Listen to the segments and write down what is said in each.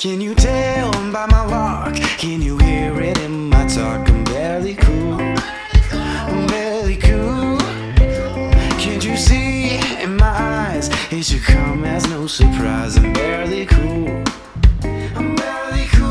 Can you tell by my walk? Can you hear it in my talk? I'm barely cool. I'm barely cool. Can't you see in my eyes? It should come as no surprise. I'm barely cool. I'm barely cool.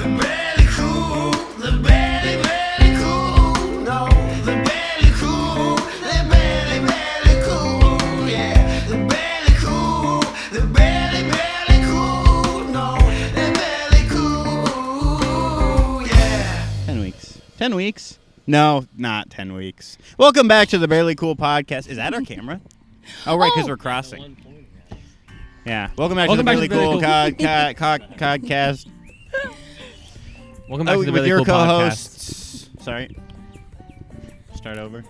I'm barely cool. The barely, barely cool. No, the barely cool. The barely, barely cool. Yeah, the barely cool. The barely, barely cool. No, the barely cool. Yeah. 10 weeks. 10 weeks? No, not 10 weeks. Welcome back to the Barely Cool podcast. Is that our camera? Oh, right, because we're crossing. Yeah. Welcome back to the Barely Cool podcast. Welcome back to the with Barely your Cool co-hosts. Sorry. Start over.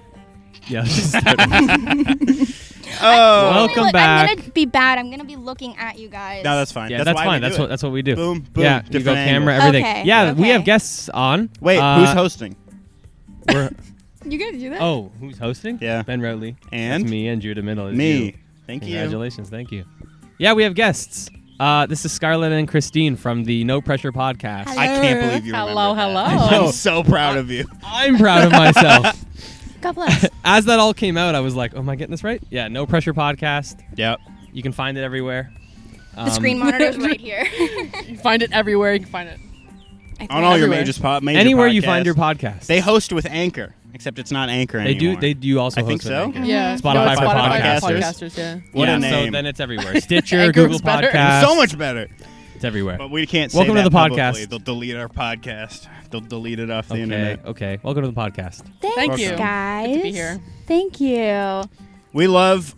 Yeah. Welcome back. I'm gonna be bad. I'm gonna be looking at you guys. No, that's fine. Yeah, that's why fine. we do it. That's what we do. Boom, boom. Yeah, you go different camera, angles. everything. Okay, Yeah, we okay. have guests on. Wait, who's hosting? We're, You gonna do that? oh, who's hosting? Yeah. Ben Routley. And? That's me, and Judah Middle is Me. you. Thank you. Congratulations. Thank you. Yeah, we have guests. This is Scarlett and Christine from the No Pressure podcast. Hello. I can't believe you Hello, remembered that. hello. I'm so proud of you. I'm proud of myself. God bless. As that all came out, I was like, oh, am I getting this right? Yeah, No Pressure podcast. Yep. You can find it everywhere. The screen monitor's right here. You can find it everywhere. You can find it. On all your Everywhere. major Anywhere podcasts. you find your podcast. They host with Anchor, except it's not Anchor They anymore. do also I think host with so. Anchor. Yeah. Spotify for podcasters. Yeah. What yeah, a name. So then it's everywhere. Stitcher, Anchor Google was better. Podcasts. So much better. It's everywhere. But we can't say Welcome to that the publicly. podcast. They'll delete our podcast. They'll delete it off the Okay, internet. okay. Welcome to the podcast. Thank you. guys. Good to be here. Thank you. We love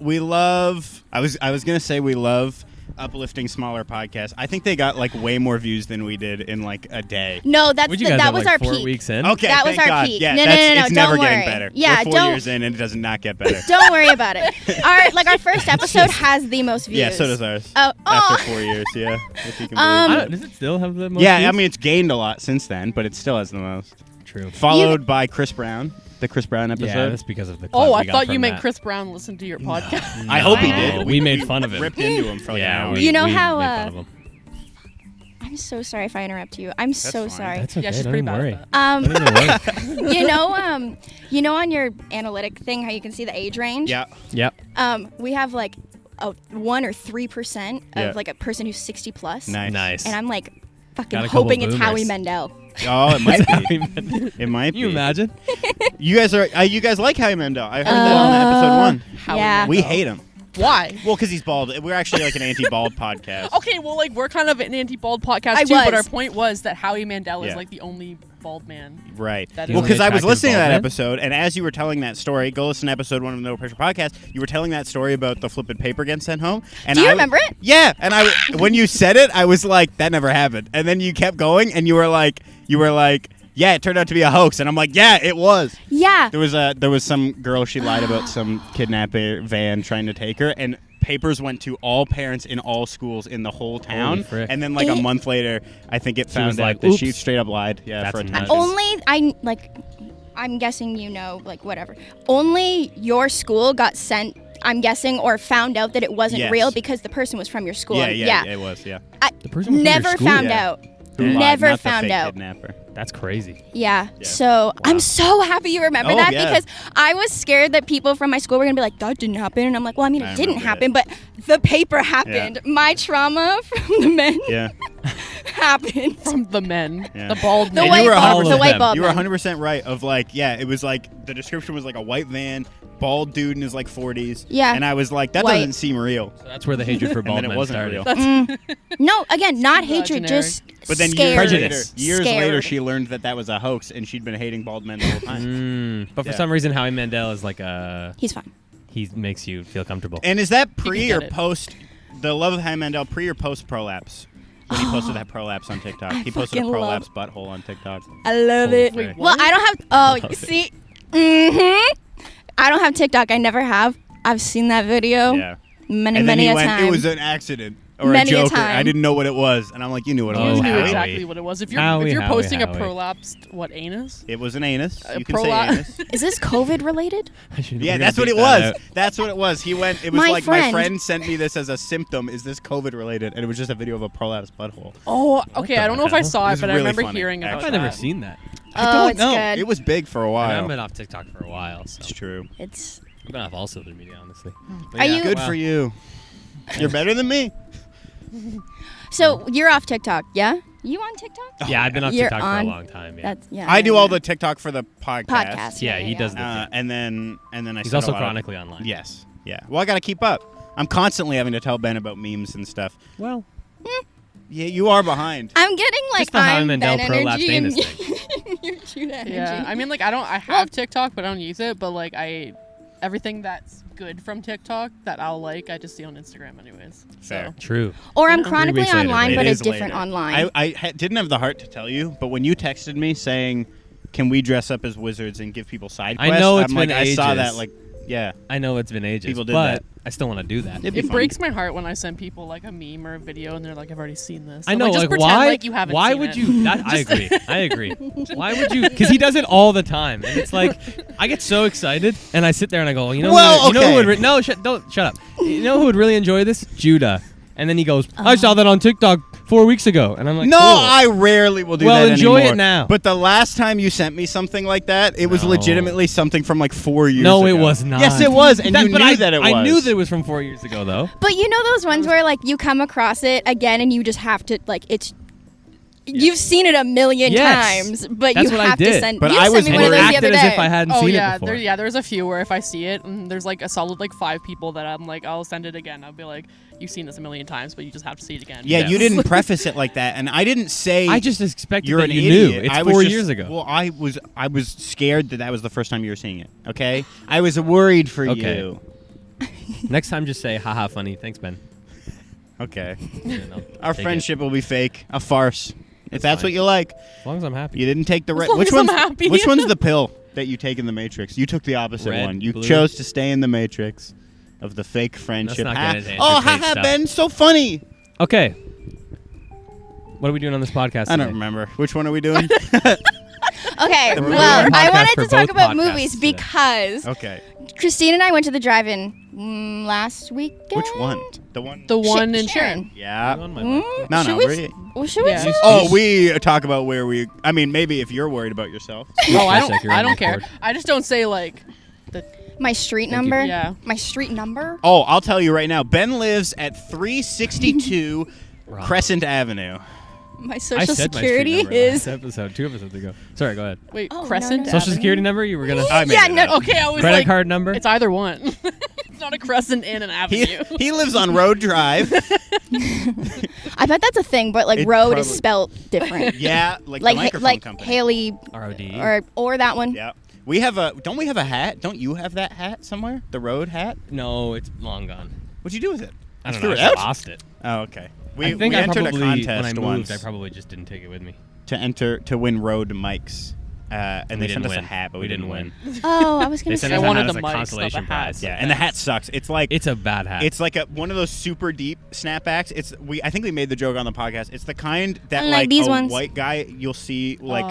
I was gonna say we love uplifting smaller podcasts. I think they got like way more views than we did in like a day. No, that's Would you guys that have, was like, our 4 peak. weeks in? Okay, That was thank our God. peak. Yeah, No, it's don't never worry. getting better. Yeah, We're 4 don't- years in and it does not get better. Don't worry about it. Our first episode has the most views. Yeah, so does ours. Oh, After 4 years, yeah. If you can believe it. Does it still have the most Yeah, views? I mean it's gained a lot since then, but it still has the most. True. Followed by Chris Brown, the Chris Brown episode. Yeah, that's because of the Oh, clout I we got thought you from made that. Chris Brown listen to your podcast. I hope he No, did. we made fun of him. Ripped into him for like an Yeah, hour. we, You know we how, made fun of him. I'm so sorry if I interrupt you. I'm so fine. sorry. That's okay. Yeah, she's don't pretty even bad worry. at that. Don't even worry. you know on your analytic thing how you can see the age range? Yeah. Yep. We have like a 1 or 3% Yeah. of like a person who's 60 plus. Nice. And I'm like fucking Got a couple hoping it's boomers. Howie Mandel. Oh, it might be. Can It might you be. imagine? You guys like Howie Mandel. I heard that on episode 1. Howie Yeah. Mandel. We hate him. Why? Well, because he's bald. We're actually like an anti-bald podcast. Okay, well, like we're kind of an anti-bald podcast I too, but our was. point was that Howie Mandel Yeah. is like the only bald man. Right. That Well, is because I was attractive listening to bald that man? episode, and as you were telling that story, go listen to episode 1 of the No Pressure podcast. You were telling that story about the flippin' paper getting sent home. And Do you I- remember it? Yeah. And when you said it, I was like, that never happened. And then you kept going, and you were like, yeah, it turned out to be a hoax. And I'm like, yeah, it was. Yeah. There was some girl, she lied about some kidnapper van trying to take her, and papers went to all parents in all schools in the whole town. Holy frick. And then like a It- month later, I think it was found like, out that she oops. straight up lied. Yeah, That's for nuts. attention. I'm guessing you know, like whatever. Only your school got sent, I'm guessing, or found out that it wasn't Yes. real because the person was from your school. Yeah, it was. Yeah. I The person was from your never school? found Yeah. out. Who lied, Never not the found fake out. Kidnapper. That's crazy. Yeah. Yeah. So I'm so happy you remember Oh, that yeah. because I was scared that people from my school were gonna be like, that didn't happen. And I'm like, well, I mean, I it didn't remember happen, but the paper happened. My trauma from the men Yeah. happened. From the men, Yeah. the bald The men. And white you were bald, 100% the white bald You were man. 100% right. Of like, yeah, it was like the description was like a white van, bald dude in his like 40s. Yeah. And I was like, that White. doesn't seem real. So that's where the hatred for And bald then it men wasn't started. real. No, again, not Super hatred, generic. just But then scared. Prejudice. years Scared. later, she learned that was a hoax, and she'd been hating bald men the whole time. But for Yeah. some reason, Howie Mandel is like a... He's fine. He makes you feel comfortable. And is that pre get or it. post? The love of Howie Mandel pre or post prolapse? When he posted that prolapse on TikTok, I he posted a fucking prolapse butthole on TikTok. I love Holy it. frick. Well, I don't have. Oh, see, I don't have TikTok. I never have. I've seen that video Yeah. many, And then many he a went, time. it was an accident. or Many a a joke. time. I didn't know what it was, and I'm like, you knew what it Oh, was. You knew Howie. exactly what it was. If you're Howie, posting a Howie. prolapsed anus? It was an anus. A You can say prolap- anus. Is this COVID related? Yeah, that's what it was. That's what it was. He went. It was My like my friend. friend sent me this as a symptom. Is this COVID related? And it was just a video of a prolapsed butthole. Oh, okay. the I don't know if I hell? saw It it, was but I really remember funny, hearing about actually. I've that. never seen that. I don't it's know. good. It was big for a I while. haven't been off TikTok for a while, so It's true. It's. I've been off all social media, honestly. But Are yeah, you- Good wow. for you. You're better than me. So you're off TikTok, yeah? You on TikTok? Yeah, I've been off You're TikTok for on- a long time. Yeah, That's yeah. I do yeah. all the TikTok for the podcast. podcast. yeah, he does the And then I. He's send also a lot of- chronically online. Yes. Yeah. Well, I got to keep up. I'm constantly having to tell Ben about memes and stuff. Well, Yeah, you are behind. I'm getting like Just the Howie I'm Mandel Ben prolapsed energy and anus you're Judah energy. Yeah, I mean, like, I have TikTok, but I don't use it. But like, everything that's good from TikTok that I just see on Instagram, anyways. Fair. So. true. Or I'm Yeah. 3 chronically weeks later, online, right? but It it's is different later. online. I didn't have the heart to tell you, but when you texted me saying, "Can we dress up as wizards and give people side I quests?" know it's I'm like, been I saw that. ages. Like, yeah. I know it's been ages, People did but that. I still want to do that. It'd be It fun. breaks my heart when I send people like a meme or a video and they're like, "I've already seen this." I I'm know, just like pretend why? like you haven't Why seen would it. you? That, I agree. I agree. Why would you? Because he does it all the time, and it's like I get so excited, and I sit there and I go, you know, Well, you know okay. who would no, don't shut up. You know who would really enjoy this? Judah. And then he goes, I saw that on TikTok 4 weeks ago, and I'm like, No, cool. I rarely will do Well, that enjoy anymore. it now. But the last time you sent me something like that, it was No. legitimately something from like 4 years No, ago. it was not. Yes, it was, and you but knew I, that it was. I knew that it was from 4 years ago, though. But you know those ones where like you come across it again and you just have to like it's. You've seen it a million Yes. times, but That's you what I have to did. send. But you I sent was me And one of it those the acted other as day. if I hadn't Oh seen yeah, it before. there's a few where if I see it and there's like a solid like 5 people that I'm like, I'll send it again. I'll be like, you've seen this a million times, but you just have to see it again. Yeah, Yes. you didn't preface it like that, and I didn't say. I just expected You're that an you idiot. knew. It's I was 4 just- years ago. Well, I was scared that was the first time you were seeing it. Okay, I was worried for Okay. you. Next time, just say, haha, funny. Thanks, Ben. Okay, And I'll our take it. friendship will be fake, a farce. If that's fine. what you like, As long as I'm happy. you didn't take the red. long Which as I'm one's happy. which one's the pill that you take in the Matrix? You took the opposite Red, one. You blue. chose to stay in the Matrix of the fake friendship. not Ha- gonna entertain oh, stuff. haha, Ben, so funny. Okay. What are we doing on this podcast I don't today? remember. Which one are we doing? Okay, We're well, doing a I podcast wanted for to talk both about podcasts movies today. because Okay. Christine and I went to the drive-in last weekend. Which one? The one. The one in Sharon. Yeah. On my Mm, mic. No, should no, we we're- well, should we Yeah. say Oh, we talk about where we. I mean, maybe if you're worried about yourself. Oh, I For a sec, you're don't. I on don't care. record. I just don't say like the. my street Thank you. number? Yeah. My street number? Oh, I'll tell you right now. Ben lives at 362 Wrong. Crescent Avenue. My I social said my street security number is. last episode, 2 episodes ago. Sorry, go ahead. Wait, Oh, no, Crescent. no. Social Avenue? security number? You were gonna. I made Yeah, it no. up. Okay, I was Credit like, card number? it's either one. It's not a crescent and an He, avenue. he lives on Road Drive. I bet that's a thing, but like It road is probably- spelled different. Yeah, like the like microphone like company. Haley ROD. or that one. Yeah. We have a. Don't we have a hat? Don't you have that hat somewhere? The road hat? No, it's long gone. What'd you do with it? I don't threw know. it I out? lost it. Oh, okay. I We think I entered probably, a contest when I moved, once I probably just didn't take it with me. to win road mics. And We they didn't sent us a win. hat, but we didn't win. Oh, I was They gonna sent say. us I a wanted hat as the a mics, not the consolation hat. prize. Yeah, and the hat sucks. It's like It's a bad hat. It's like one of those super deep snapbacks. I think we made the joke on the podcast. It's the kind that I like like these a ones. white guy you'll see like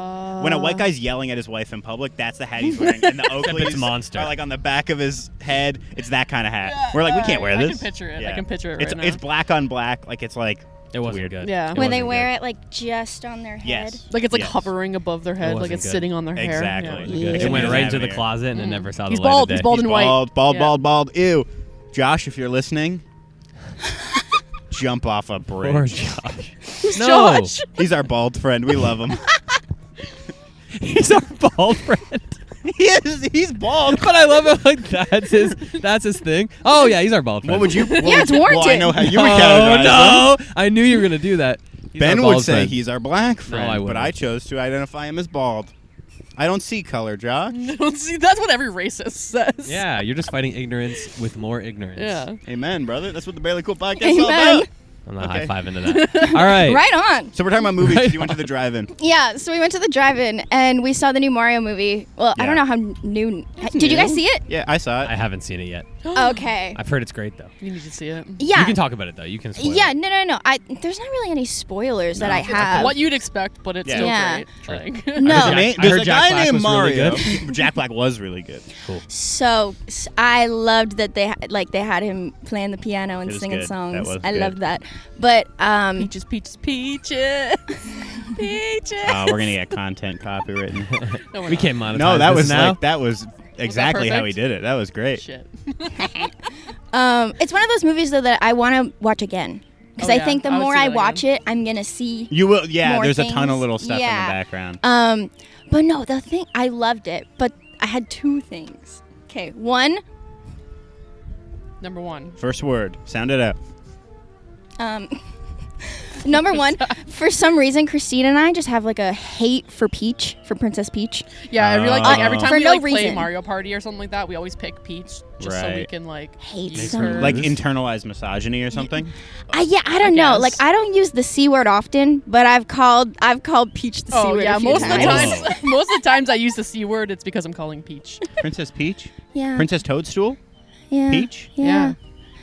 when a white guy's yelling at his wife in public. That's the hat he's wearing, and the Oakleys it's monster. are like on the back of his head. It's that kind of hat. We're like, we can't wear I this. can picture it. I Yeah. can picture it It's right now. it's black on black. Like it's like it wasn't weird. good. Yeah. It When they wasn't wear good. it like just on their head. yes, Like it's like Yes. hovering above their head, like wasn't it's good. sitting on their hair. Exactly. Yeah. It wasn't good. Yeah. It went Yeah. right into the Yeah. closet and it never saw He's the light bald. of He's day. bald and white. Bald. Yeah. Ew, Josh, if you're listening, jump off a Poor bridge. Josh. Who's No. Josh? He's our bald friend. We love him. He's our bald friend. He's bald. But I love it. Like that's his thing. Oh yeah, he's our bald friend. What would you? Yeah, it's Well, I warranted. know how you would Oh categorize him. no! I knew you were gonna do that. He's Ben our would bald say friend. he's our black friend, I but wouldn't. I chose to identify him as bald. I don't see color, Josh. See, that's what every racist says. Yeah, you're just fighting ignorance with more ignorance. Yeah. Amen, brother. That's what the Barely Cool podcast is all Amen. about. I'm not Okay. high fiving to that. All right. Right on. So we're talking about movies. Right 'cause you went to the drive-in. Yeah, so we went to the drive-in and we saw the new Mario movie. Well, I don't Yeah. know how new. Did you guys see it? Yeah, I saw it. I haven't seen it yet. Okay. I've heard it's great though. You need to see it. Yeah. You can talk about it though. You can spoil Yeah, it. no. There's not really any spoilers that I It's have. What you'd expect, but it's still Yeah. great. Like, No. I There's heard a Jack guy Black named was really Mario. good. Jack Black was really good. Cool. So I loved that they had him playing the piano and It was singing good. songs. That was I good. loved that. But peaches, peaches, peaches, peaches. Oh, we're gonna get content copywritten. No, we're We not. can't monetize No, that this was now. like that was exactly how he perfect? did it. That was great. Shit. it's one of those movies though that I want to watch again because Oh, I yeah. think the I would more see I that watch again. it, I'm gonna see. You will, yeah. More There's a ton of things. little stuff in Yeah. the background. But no, the thing I loved it, but I had two things. Okay, one, Number one. First word, sound it out. number one, for some reason, Christine and I just have like a hate for Peach, for Princess Peach. Yeah, I really like every time For we no like play reason. Mario Party or something like that, we always pick Peach just so we Right. can like Hate use some- her. Like internalized misogyny or something. I don't know. guess. Like I don't use the C word often, but I've called Peach the C Oh word. yeah, a few most of the times. times, most of the times I use the C word. It's because I'm calling Peach. Princess Peach, Yeah. Princess Toadstool, yeah. Peach. Yeah.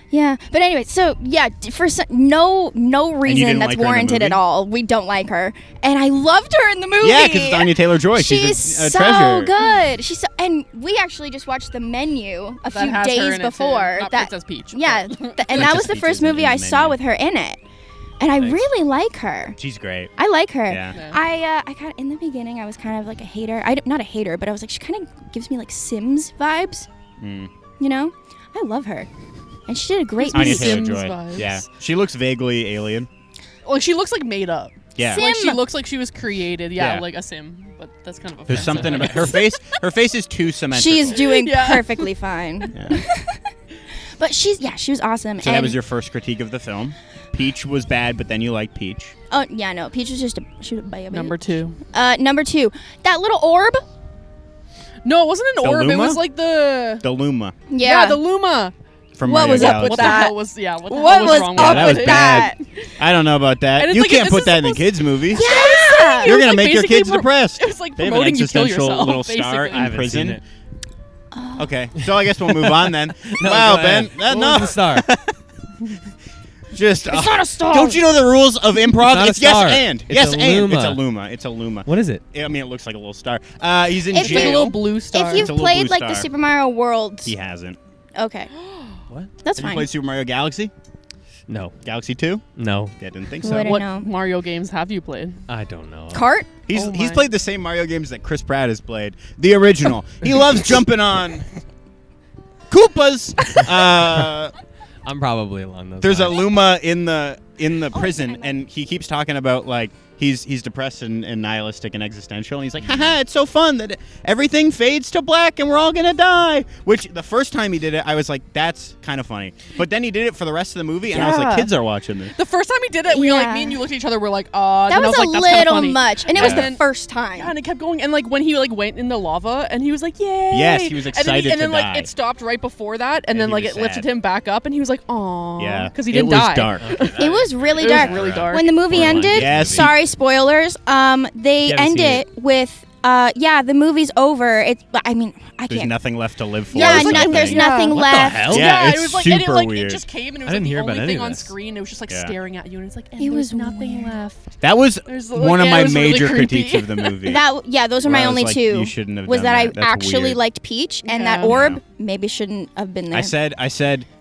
Yeah. But anyway, so yeah, for no reason didn't that's like her in the warranted at movie? all. We don't like her, and I loved her in the movie. Yeah, because it's Anya Taylor-Joy. She's She's a so treasure. good. She's so, and we actually just watched the menu a That few has her days in it, too. before. Not that Princess Peach. yeah, but- and that Princess was the Peach first isn't movie in I the saw menu. with her in it, and I Nice. really like her. She's great. I like her. Yeah. Yeah. I kind of in the beginning I was kind of like a hater. Not a hater, but I was like she kind of gives me like Sims vibes. Mm. You know, I love her, and she did a great Anya Sims Taylor-Joy. vibes. Yeah, she looks vaguely alien. Like she looks like made up. Yeah. Sim. Like she looks like she was created. Yeah, Yeah. like a sim. But that's kind of a. There's something about her face. Her face is too symmetrical. She's doing Yeah. perfectly fine. Yeah. But she was awesome. So that was your first critique of the film. Peach was bad, but then you liked Peach. Oh yeah, no, Peach was just she was a baby. Number two. Number two, that little orb. No, it wasn't an The orb. It Luma? was like the. The Luma Yeah, the Luma. from What Mario was up Galaxy. with What that? the hell was? Yeah. What the What hell was wrong up with that was with bad. that? I don't know about that. And it's You like, can't this put is that in a supposed- kids movie. Yeah. You're It was gonna like make your basically kids depressed. It was like They have an promoting you kill existential yourself. little star basically. I haven't prison. seen it. Okay, so I guess we'll move on then. No, wow, go ahead. Ben. What was the star? Just It's not a star. don't you know the rules of improv? not a It's yes star. and It's yes a and. Luma. It's a Luma. It's a Luma. What is it? I mean, it looks like a little star. He's in If It's like a jail. little blue star. If you've It's a little played blue like the star. Super Mario World, He hasn't. okay, What? that's Have you fine. played Super Mario Galaxy? No. Galaxy 2? No. Yeah, I didn't think What so. I what know. Mario games have you played? I don't know. Cart. He's Oh he's my. played the same Mario games that Chris Pratt has played. The original. He loves jumping on Koopas. I'm probably along those There's a lines. Luma in the prison, and he keeps talking about like he's depressed and nihilistic and existential, and he's like, haha, it's so fun that everything fades to black and we're all gonna die. Which the first time he did it, I was like, that's kind of funny. But then he did it for the rest of the movie, and I was like, Yeah. kids are watching this. The first time he did it, we were like, Yeah. me and you looked at each other. We're like, That then I was like, a that's kinda little funny. much, and it was Yeah. the first time. Yeah, and it kept going, and like when he like went in the lava, and he was like, "Yay!" Yes, he was And then excited and then to like die. it stopped right before that, and And then he like was it lifted sad. him back up, and he was like, "Aw," Yeah, because he didn't it was die. dark. It was really It dark. was really dark. When the movie Borderline. ended, Yes. sorry, spoilers. They You haven't end seen it with, the movie's over. It's, I mean, I There's can't. nothing left to live for. Yeah, or something. there's Yeah. nothing What the left. hell? Yeah, it it's was like, and it super like weird. it just came, and it was I didn't like hear the about only any thing of on this. screen. It was just like Yeah. staring at you, and it's like, and It there's was nothing weird. left. That was There's, one of yeah, my it was really major creepy. critiques of the movie. Those are Where my I was only like, two. you shouldn't have was done that that. I That's actually weird. liked Peach, and Yeah. that orb Yeah. maybe shouldn't have been there. I said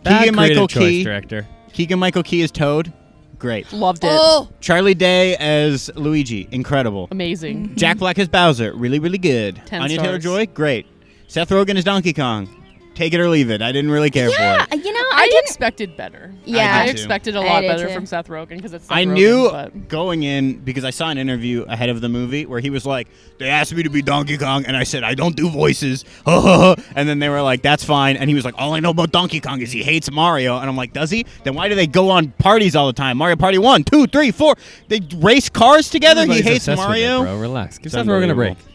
Bad Keegan Michael creative choice, Key. director. Keegan Michael Key is Toad. Great. Loved it. Oh, Charlie Day as Luigi. Incredible. Amazing. Jack Black as Bowser. Really, really good. 10 Anya stars. Taylor-Joy. Great. Seth Rogen as Donkey Kong. Take it or leave it. I didn't really care yeah, for it. you know, I didn't. expected better. Yeah. I did too. expected a I lot did better too. from Seth Rogen because it's. Seth I Rogen, knew but going in because I saw an interview ahead of the movie where he was like, they asked me to be Donkey Kong, and I said, I don't do voices. And then they were like, that's fine. And he was like, all I know about Donkey Kong is he hates Mario. And I'm like, does he? Then why do they go on parties all the time? Mario Party 1, 2, 3, 4. They race cars together. Everybody's he hates obsessed with it, Mario. bro. Relax. Give It's Seth Rogen a break. unbelievable.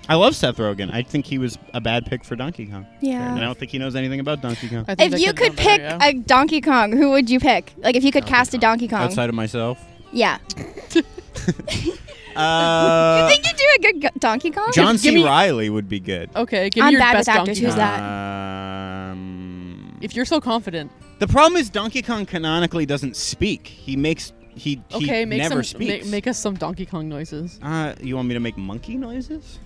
I love Seth Rogen. I think he was a bad pick for Donkey Kong. Yeah. And I don't think he knows anything about Donkey Kong. I think If they you could've could done pick better, yeah. a Donkey Kong, who would you pick? Like, if you could cast a Donkey Kong. Outside of myself. Yeah. Uh, You think you'd do a good Donkey Kong? John Give C. me- Riley would be good. Okay, give I'm me your bad best with actors. Donkey Who's Kong. that? If you're so confident, The problem is Donkey Kong canonically doesn't speak. He makes he make never some speaks. make us some Donkey Kong noises. You want me to make monkey noises?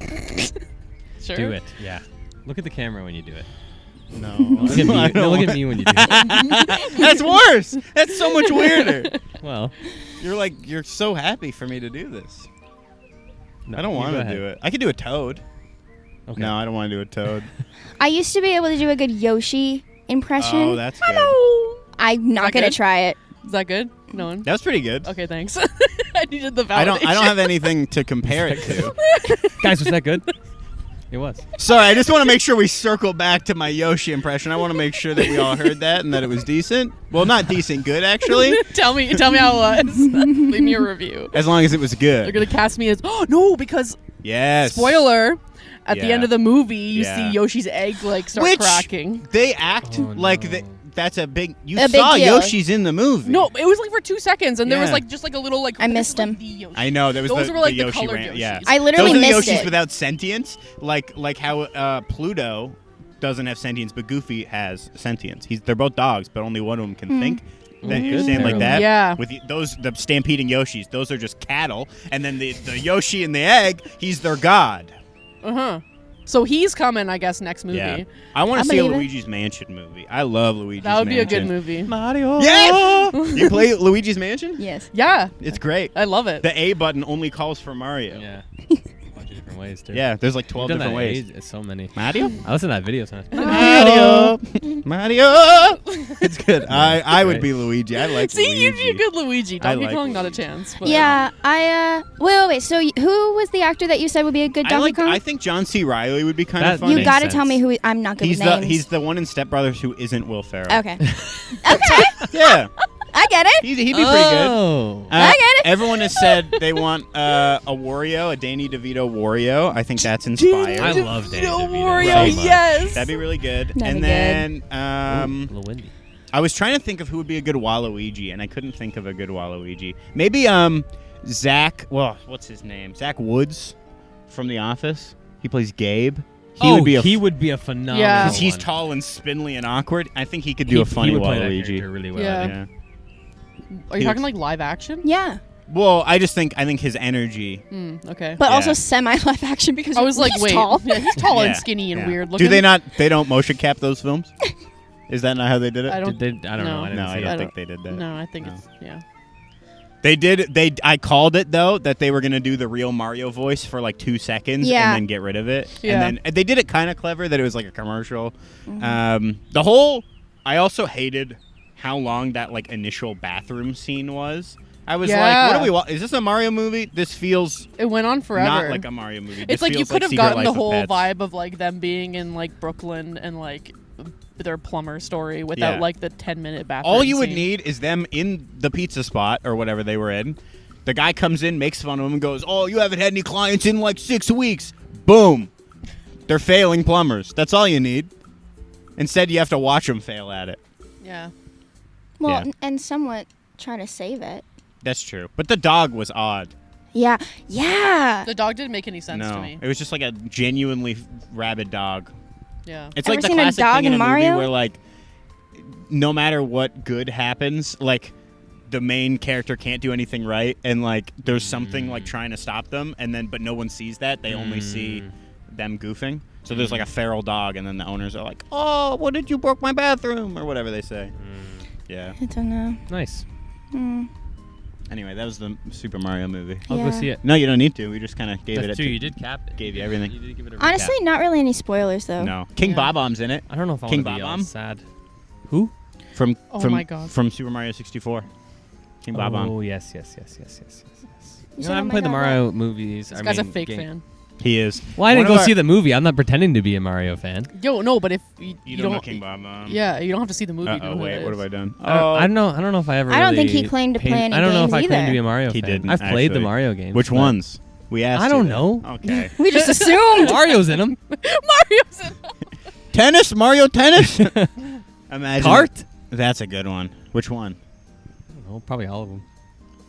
Sure. Do it. Yeah. Look at the camera when you do it. No. Look at me. No, look at me when you do it. That's worse. That's so much weirder. Well, You're so happy for me to do this. no, I don't you want go to ahead. do it. I could do a toad. Okay. No, I don't want to do a toad. I used to be able to do a good Yoshi impression. Oh, that's good. I'm not that gonna good? try it. Is that good? No one. That was pretty good. Okay, thanks. I needed the validation. I don't have anything to compare it to. Guys, was that good? It was. Sorry, I just want to make sure we circle back to my Yoshi impression. I want to make sure that we all heard that and that it was decent. Well, not decent, good actually. Tell me how it was. Leave me a review. As long as it was They're good. gonna cast me as no, because Yes. spoiler. At the Yeah. end of the movie, you Yeah. see Yoshi's egg like start Which cracking. they act Oh, like no. that's a big. You A big saw deal. Yoshi's in the movie. No, it was like for 2 seconds, and there was Yeah. like just like a little like. I this missed is, like, him. the Yoshi. I know there was Those the, were like the the Yoshi colored ran- Yoshis. Yeah, I literally those are the missed Yoshis it. without sentience, like how Pluto doesn't have sentience, but Goofy has sentience. They're both dogs, but only one of them can think. Then you Good stand like parallel. that. Yeah. With the stampeding Yoshis, those are just cattle, and then the Yoshi in the egg, he's their god. So he's coming, I guess, next movie. Yeah. I want I to see a believe it. Luigi's Mansion movie. I love Luigi's Mansion. That would be a good movie. Mario. Yeah. You play Luigi's Mansion? Yes. Yeah, It's great. I love it. The A button only calls for Mario. Yeah. A bunch of different ways too. Yeah, there's like 12 We've done different that ways. age- so many. Mario? I listen to that video sometimes. Mario. Mario. It's good. I would great. be Luigi. I like See, Luigi. you'd be a good Luigi. I Donkey like Kong, not a Luigi. chance. But Yeah, wait. So who was the actor that you said would be a good Donkey Kong? I think John C. Reilly would be kind That of funny. You makes got to sense. tell me who. I'm not good He's with names. he's the one in Step Brothers who isn't Will Ferrell. Okay. Okay. Yeah. I get it. He'd be pretty good. Oh. I get it. Everyone has said they want a Wario, a Danny DeVito Wario. I think that's inspired. I love Danny DeVito. Wario, so much. yes. That'd be really good. That'd and be then A little windy. I was trying to think of who would be a good Waluigi, and I couldn't think of a good Waluigi. Maybe Zach. Well, what's his name? Zach Woods from The Office. He plays Gabe. He would be a he would be a phenomenal. Yeah. because he's one. tall and spindly and awkward. I think he could do a funny he would play that Waluigi. character really well. Yeah. I think. Yeah. Are you talking like live action? Yeah, Well, I think his energy. Okay. but Yeah. also semi-live action because I was like, he's wait, tall. Yeah, he's tall Yeah, and skinny and yeah. weird looking. Do they not? They don't motion cap those films. Is that not how they did it? I don't. Did they, I don't know. No. I didn't No, see I it. don't I think they did that. No, I think No. it's yeah. They did. I called it though that they were gonna do the real Mario voice for like 2 seconds Yeah. and then get rid of it. Yeah. And then they did it kind of clever that it was like a commercial. Mm-hmm. I also hated how long that like initial bathroom scene was. I was Yeah. like, what do we want? Is this a Mario movie? This feels It went on forever. not like a Mario movie. It's This like you feels could have Secret gotten Life the of whole Pets. vibe of like them being in like Brooklyn and like their plumber story without Yeah. like the 10-minute bathroom. All you would scene. need is them in the pizza spot or whatever they were in. The guy comes in, makes fun of him, and goes, "Oh, you haven't had any clients in like 6 weeks." Boom. They're failing plumbers. That's all you need. Instead, you have to watch them fail at it. Yeah. Well, Yeah. and somewhat try to save it. That's true. But the dog was odd. Yeah. Yeah. The dog didn't make any sense to No, me. it was just like a genuinely rabid dog. Yeah. It's Ever like the seen a classic dog thing in in a movie Mario? where like, no matter what good happens, like the main character can't do anything right, and like there's something like trying to stop them, and then but no one sees that. They only see them goofing. So there's like a feral dog, and then the owners are like, "Oh, what did you broke my bathroom?" or whatever they say. Yeah. I don't know. Nice. Anyway, that was the Super Mario movie. I'll Yeah. go see it. No, you don't need to. We just kind of gave That's it. true. You did cap it. Gave you everything. You did give it a recap. Honestly, not really any spoilers though. No, King Yeah. Bob-omb's in it. I don't know if I King want to be all Bob-omb? sad. Who? From Oh from my God. from Super Mario 64. King Bob-omb. Oh yes. You You know, said, I "Oh haven't my played the God, Mario movies. This I guy's a mean, fake game- fan. He is. Well, I didn't One go of see our- the movie. I'm not pretending to be a Mario fan. Yo, no, but if you, You don't know King Bob-omb. Yeah, you don't have to see the movie. to know Oh who wait, it what is. have I done? I don't know. I don't know if I ever. I don't really think he claimed to play any I don't know if games I claimed either. to be a Mario He fan. didn't. I've played the actually. Mario games. Which but ones? We asked. I you don't that. know. Okay. We just assumed. Mario's in them. Mario's in. Tennis, Mario Tennis. Imagine. Kart. That's a good one. Which one? I don't know, probably all of them.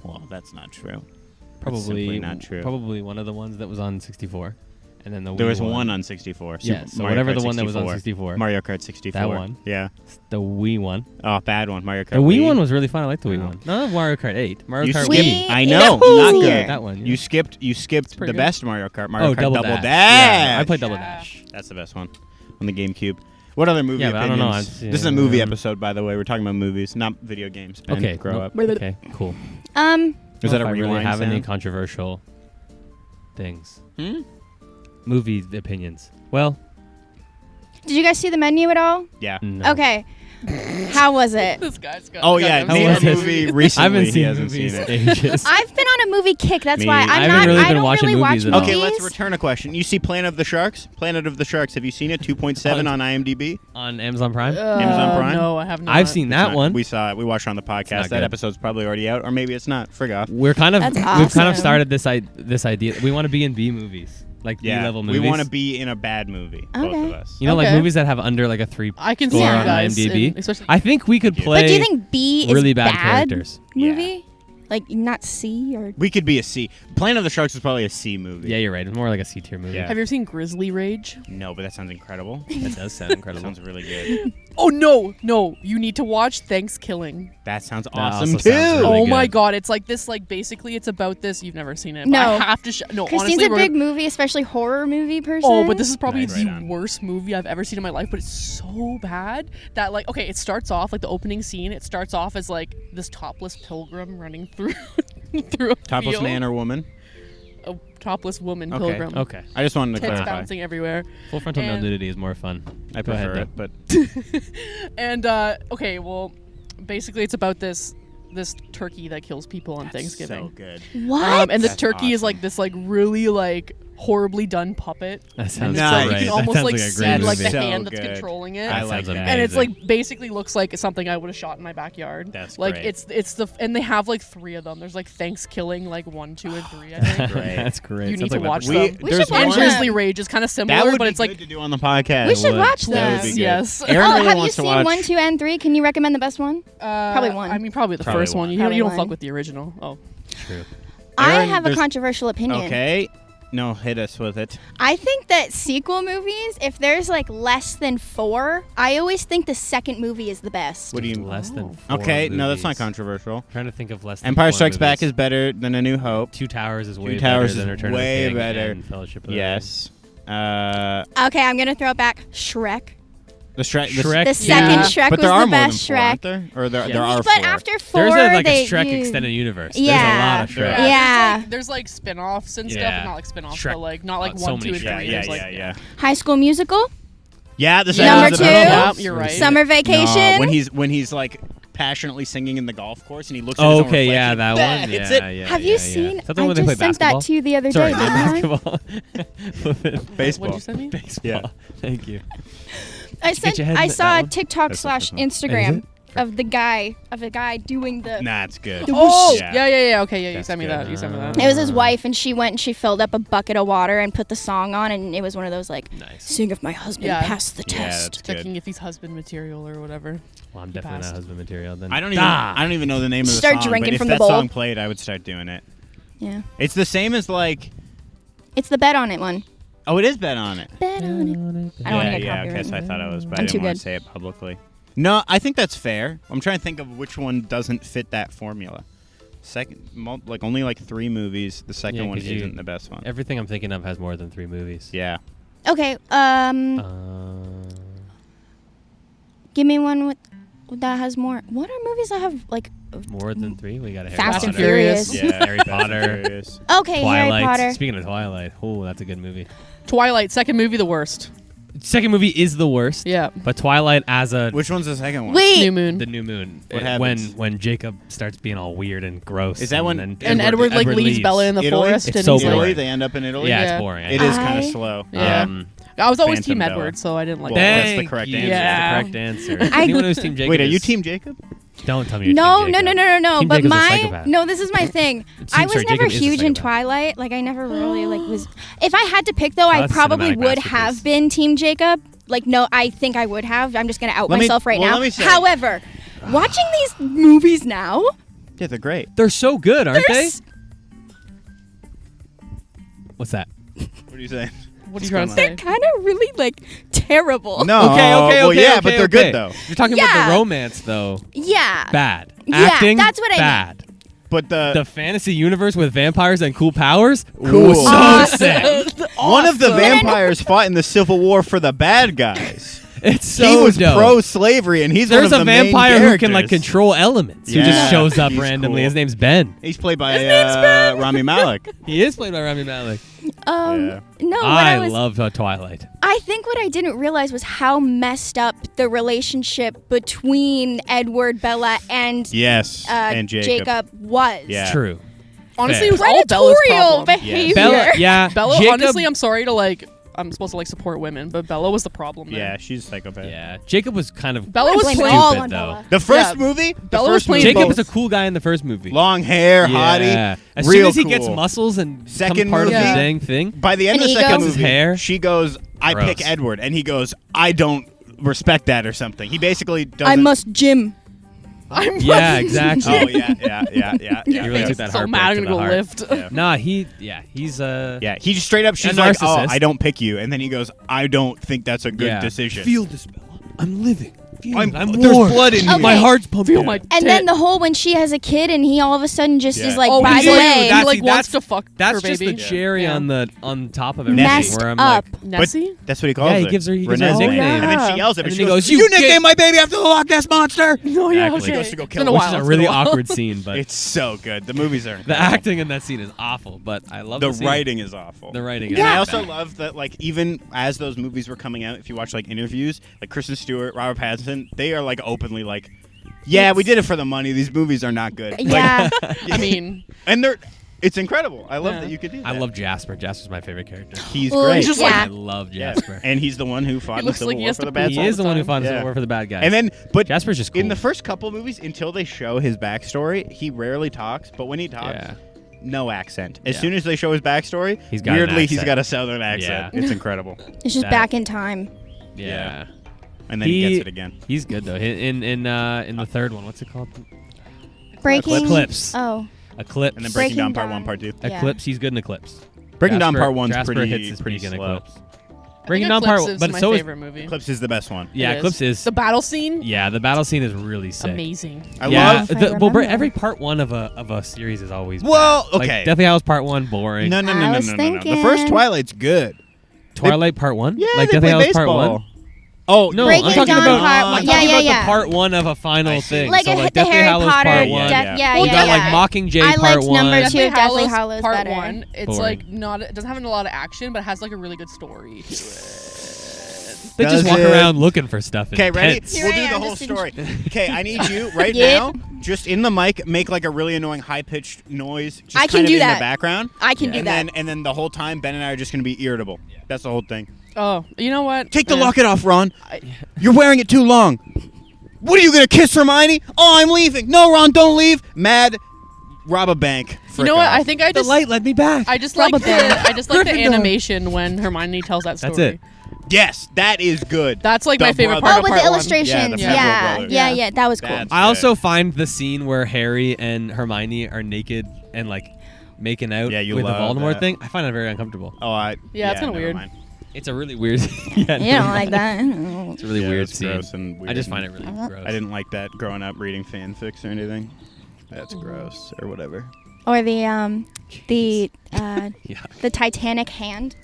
Well, that's not true. That's Probably simply not true. Probably one of the ones that was on 64. and then the There Wii was one on 64. Yeah, so Mario whatever Kart the one that was on 64. 64. Mario Kart 64. That one. Yeah. The Wii one. Oh, bad one. Mario Kart. The Wii Wii one was really fun. I like the Wii Oh. one. Not Mario Kart 8. Mario You Kart skipped. Wii. I know. Wii. Not Easier. good. That one. Yeah. You skipped the pretty good. best Mario Kart. Mario Kart Double Double Dash. Dash. Yeah, I played Double Yeah. Dash. That's the best one on the GameCube. What other movie Yeah, but I don't opinions? know. This is a movie episode, by the way. We're talking about movies, not video games. Ben, Okay. grow up. Okay. Cool. Is that a I really rewind have any sound? controversial things? Hmm? Movie opinions. Well, Did you guys see the menu at all? Yeah. no. Okay. How was it? This guy's got. Oh yeah, How name was a it? movie recently. I haven't He seen hasn't movies seen in it. ages. I've been on a movie kick. That's Me why either. I'm I not. haven't really I been don't watching really watch movies at movies. all. Okay, let's return a question. You see Planet of the Sharks? Planet of the Sharks. Have you seen it? 2.7 on IMDb. On Amazon Prime. Amazon Prime? No, I have not. I've seen that It's not- one. We saw it. We watched it on the podcast. not That good. episode's probably already out, or maybe it's not. Frig off. We're kind of That's we've kind of awesome. started this idea. We want to be in B movies, like B Yeah, level we movies. want to be in a bad movie. Both Okay. of us. You know, like Okay. movies that have under like a 3 I can see score you on guys, IMDb. in- especially. I think we could play. But do you think B is really bad bad characters. movie? Like not C or? We could be a C. Planet of the Sharks is probably a C movie. Yeah, you're right. It's more like a C tier movie. Yeah. Have you ever seen Grizzly Rage? No, but that sounds incredible. That does sound That incredible. sounds really good. Oh no! You need to watch Thanksgiving. That sounds That awesome also too. sounds really Oh my good. god! It's like this. Like basically, it's about this. You've never seen it. No. But I have to. No, Christine's honestly, a we're big gonna- movie, especially horror movie person. Oh, but this is probably Nice. the Right on. worst movie I've ever seen in my life. But it's so bad that like, okay, it starts off like the opening scene. It starts off as like this topless pilgrim running through through a Topless field. man or woman? A topless woman Okay. pilgrim. Okay. I just wanted to Tits clarify. bouncing everywhere. Full frontal And- nudity is more fun. I Go ahead, prefer it, though. but And okay, well, basically it's about this turkey that kills people on Thanksgiving. so good. what? And the That's turkey is awesome. like this like really like horribly done puppet. That And sounds it's Nice. like great. you can That almost sounds like like a see great like the movie. So hand that's good. controlling it. I That like sounds that. And it's amazing. like basically looks like something I would have shot in my backyard. That's like great. it's the and they have like 3 of them. There's like Thanksgiving like 1, 2, and 3. I think. Great. That's great. You Sounds need to like watch my- them. We there's should watch And one- them. Grizzly Rage is kind of That similar, would but be it's like good to do on the podcast. We should would. watch That would them. be good. Yes. Aaron Oh, really have you wants to seen watch. 1, 2, and 3? Can you recommend the best one? Probably one. I mean, probably the Probably first one. one. You Probably don't one. fuck with the original. Oh. True. I Aaron, have a there's- controversial opinion. Okay. No, hit us with it. I think that sequel movies, if there's like less than 4, I always think the second movie is the best. What do you Less than 4 Okay, no, that's not movies. controversial. Trying to think of less than Empire 4 Strikes Back movies. is better than A New Hope. Two Towers is way Towers better than is Return way of the King better. and Fellowship of the Yes. Okay, I'm gonna throw it back. Shrek. The Shrek. Shrek. The second Yeah. Shrek But was there are the more than best 4, Shrek. aren't there? Or there are But 4. after 4, There's a, like they a Shrek you- extended universe. Yeah. There's a lot of Shrek. There Yeah. There's like spin-offs and stuff, Yeah. but not like spin-offs, Shrek. but like not like So 1, 2, many and 3. Shrek. Yeah, There's, like, yeah. High School Musical. Yeah, the Yeah. second Number one's the 2. best Yeah, one. you're right. Summer Vacation. No, when he's like passionately singing in the golf course and he looks at his own Okay, yeah, reflection. that Bah, one. hits Yeah, it. yeah. Have yeah, you yeah. seen? Is that the I one they just play sent basketball? that to you the other Sorry, day. didn't I? Basketball. Baseball. What'd you send me? Baseball. Yeah. Thank you. I Get your head I in saw that a one. TikTok That's slash the first one. Instagram Is of the guy doing the. Nah, it's good. The Oh, Yeah. yeah. Okay, yeah, you That's sent me good. that. You sent me that. It was his wife, and she went and she filled up a bucket of water and put the song on, and it was one of those like, Nice. "Sing if my husband Yeah. passed the Yeah, test." that's good. Checking if he's husband material or whatever. Well, I'm definitely passed. not husband material then. I don't even know the name of the Start song. drinking but if from the that bowl. song played, I would start doing it. Yeah, It's the same as like. it's the Bet on It one. Oh, it is Bet on It. Bet on it. I don't want to get Okay, copyrighted. so I thought I was, but I I'm didn't too want good. to say it publicly. No, I think that's fair. I'm trying to think of which one doesn't fit that formula. Only like 3 movies. The second Yeah, one 'cause you- isn't the best one. Everything I'm thinking of has more than 3 movies. Yeah. Okay, give me one that has more. What are movies that have like? More than 3? We got Harry Fast and Potter. Furious. Yeah. Harry Potter. Okay, Twilight. Harry Potter. Speaking of Twilight, oh, that's a good movie. Twilight, second movie, the worst. Second movie is the worst. Yeah. But Twilight as a Which one's the second one? Wait, New Moon. the new moon. What when happens? Jacob starts being all weird and gross. Is that when- and and Edward like leaves Bella in the Italy? forest, It's and so he's boring. like, Italy? They end up in Italy? Yeah, Yeah. it's boring. It is kind I- of slow. Yeah. Um, I was always Phantom Team Bella. Edward, so I didn't like Well, that. that's the correct you. answer. Yeah. That's the correct answer. I- Anyone who's Team Jacob Wait, are you is- Team Jacob? Don't tell me you're no, Team no, Jacob. no, no, no. Team But Jacob's a my psychopath. no, this is my thing. I was sorry, never Jacob is a huge in psychopath. Twilight. Like I never really like was. If I had to pick though, I that's a probably cinematic would masterpiece. have been Team Jacob. Like no, I think I would have. I'm just gonna out Let me- myself right well, now. let me say- However, watching these movies now, Yeah, they're great. They're so good, aren't they're they? s- What's that? What are you saying? What are you trying to going say? They're kind of really like terrible. No. Okay. Well, yeah, but they're good though. You're talking about Yeah. the romance though. Yeah. Bad. Yeah, Acting. that's what I bad. But The fantasy universe with vampires and cool powers. Cool. So Awesome. sick. one of the Awesome. vampires fought in the Civil War for the bad guys. It's so he was dope. pro-slavery, and he's There's one of a the main vampire who can like characters. control elements. Who Yeah, just shows up he's randomly. cool. His name's Ben. He's played by Rami Malek. He is played by Rami Malek. Yeah. No, what I love Twilight. I think what I didn't realize was how messed up the relationship between Edward, Bella, and Yes, and Jacob. was. Yeah. True. Honestly, Fair. it was all Bella's Predatorial problem. behavior. Bella, yeah. Bella, Jacob, honestly, I'm sorry to like. I'm supposed to like support women, but Bella was the problem there. Yeah, she's a psychopath. Yeah. Jacob was kind of Bella was Blame it playing. all stupid, on though. Bella. The first Yeah. movie, Bella the was first playing movie, Jacob both. is a cool guy in the first movie. long hair, Yeah. hottie, As real soon as he gets cool. muscles and Second becomes part movie- of the Yeah. dang thing. By the end And of the he second goes- movie, His hair. she goes, "I Gross. pick Edward," and he goes, "I don't respect that," or something. He basically doesn't. I must gym. I'm Yeah, exactly. Oh yeah. He really took that so heartbreak mad. I'm to gonna the go heart. lift. Yeah. Nah, he's Yeah, he just straight up. She's A like, "Oh, narcissist. I don't pick you," and then he goes, "I don't think that's a good decision." Feel this, Bella. I'm living. Feel it. I'm there's warm. blood in Okay. me. My heart's pumping. Feel my And then the whole when she has a kid and he all of a sudden just Yeah. is like, oh, by he's the like, way, he that's- like wants that's- to fuck That's her just baby. the cherry Yeah. on top of Messed everything. Where I'm up. like, Nessie. That's what he calls Yeah, it. he gives her a Renesmee. nickname. And then she yells at him. And She then he goes, goes, "You "You nicknamed my baby after the Loch Ness monster." No, yeah, Exactly. okay. He goes to go It's kill been a him. which while. is a it's really been a while. awkward scene, but It's so good. The movies are the incredible. acting in that scene is awful. But I love The scene. writing is awful. The writing. And is I bad. also love that, like, even as those movies were coming out, if you watch like interviews, like Kristen Stewart, Robert Pattinson, they are like openly like, "Yeah, we did it for the money. These movies are not good." Like, yeah. I mean, and it's incredible. I love Yeah. that you could do that. I love Jasper. Jasper's my favorite character. He's Well, great. he's just Yeah. I love Yeah. Jasper. And he's the one who fought in the looks Civil like he War has for to the bad pee He guys. is the one who time. fought in Yeah. Civil War for the bad guys. And then, but Jasper's just cool. in the first couple of movies, until they show his backstory, he rarely talks. But when he talks, yeah. no accent. As Yeah. soon as they show his backstory, He's got an weirdly he's accent. got a southern accent. Yeah. It's incredible. It's just That- back in time. Yeah. And then he gets it again. He's good though. In the third one, what's it called? Breaking. Eclipse. Oh. Eclipse. And then Breaking Down Part Down. 1, Part 2. Yeah. Eclipse. He's good in Eclipse. Breaking Down Jasper- Part 1's Jasper pretty, hits his pretty peak in slow. Eclipse. Breaking Down Part, is but my so is favorite movie. Eclipse is the best one. yeah. It Eclipse is the battle scene. yeah. The battle scene is really sick. Amazing. I yeah, love. If I remember. every part one of a series is always Well, bad. Like, okay. Deathly Hallows Part 1 boring. No. I was The thinking- first Twilight's good. Twilight Part 1. Yeah, like they Deathly play Hallows baseball. Part 1. Oh No, Breaking I'm talking Dawn about Part I'm One. talking Yeah, about yeah, the part 1 of a I final see. thing. Like so a like the Deathly Harry Hallows Potter. Part 1. Yeah. Yeah, You yeah. got like yeah. Mockingjay I Part liked 1. number Deathly 2, Deathly Hallows Hallows Part better. 1. It's Boring. like not. It doesn't have a lot of action, but it has like a really good story to it. They just Does walk it- around looking for stuff. in Okay, ready? tents. Here We'll I do the am, whole just story. Okay, I need you right Yep. now, just in the mic, make like a really annoying high-pitched noise. Just I can kind of do in that. the background. I can do and that. then the whole time, Ben and I are just gonna be irritable. That's the whole thing. Oh, you know what? Take the Eh. locket off, Ron. I- You're wearing it too long. What are you gonna kiss Hermione? Oh, I'm leaving. No, Ron, don't leave. Mad. Rob a bank. You know what? I Frick think I The just light led me back. I just like the Gryffindor. animation when Hermione tells that story. That's it. off. Yes, that is good. That's like The my favorite brother. part Oh, of with part the one. illustrations. Yeah, the Yeah, brothers. yeah, yeah. That was cool. That's I also good. find the scene where Harry and Hermione are naked and like making out Yeah, you with the love Voldemort that. thing. I find it very uncomfortable. Oh, Yeah, it's kinda never weird. mind. It's a really weird. yeah, You never don't mind. like that? It's a really Yeah, weird it's scene. gross and weird I just and- find it really gross. I didn't like that growing up reading fanfics or anything. That's gross or whatever. Or the Yeah. the Titanic hand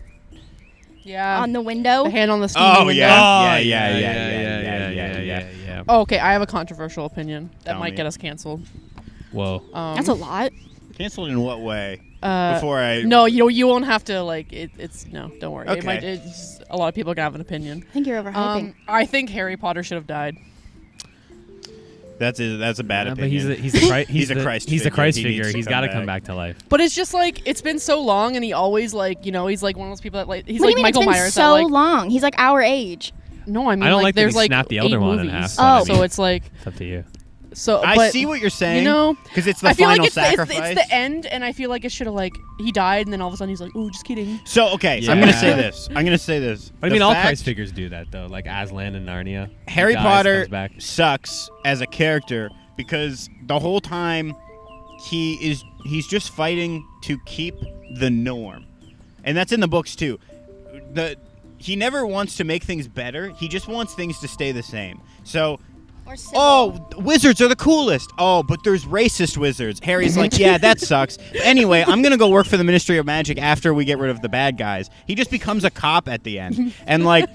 Yeah. on the window. The hand on the steamy Oh window. yeah, yeah. Oh, okay. I have a controversial opinion that Tell might me. get us canceled. Whoa. That's a lot. Canceled in what way? Uh, Before I. No, you won't have to like it. It's no, don't worry. It Okay. might. It's, a lot of people are gonna have an opinion. I think you're overhyping. I think Harry Potter should have died. That's a bad Yeah, but opinion. he's a Christ. He's a Christ He's a figure. Christ He needs figure. to He's come got to back. come back to life. But it's just like it's been so long, and he always like he's like one of those people that like he's what do like you mean Michael it's been Myers. so that, like, long? He's like our age. no, I mean I don't like that there's he like snapped the 8 elder one in movies. half, but I so mean- it's like It's up to you. so. I but, see what you're saying. You know, because it's the I feel final like it's sacrifice. the end, and I feel like it should have like he died, and then all of a sudden he's like, "Oh, just kidding." So okay, Yeah. I'm gonna say this. I'm gonna say this. But I The mean, all fact Christ figures do that though. Like Aslan and Narnia. He Harry dies, Potter comes back. sucks as a character because the whole time he's just fighting to keep the norm, and that's in the books too. he never wants to make things better. He just wants things to stay the same. So, Or civil. oh, wizards are the coolest. Oh, but there's racist wizards. Harry's like, yeah, that sucks. But anyway, I'm going to go work for the Ministry of Magic after we get rid of the bad guys. He just becomes a cop at the end. And, like,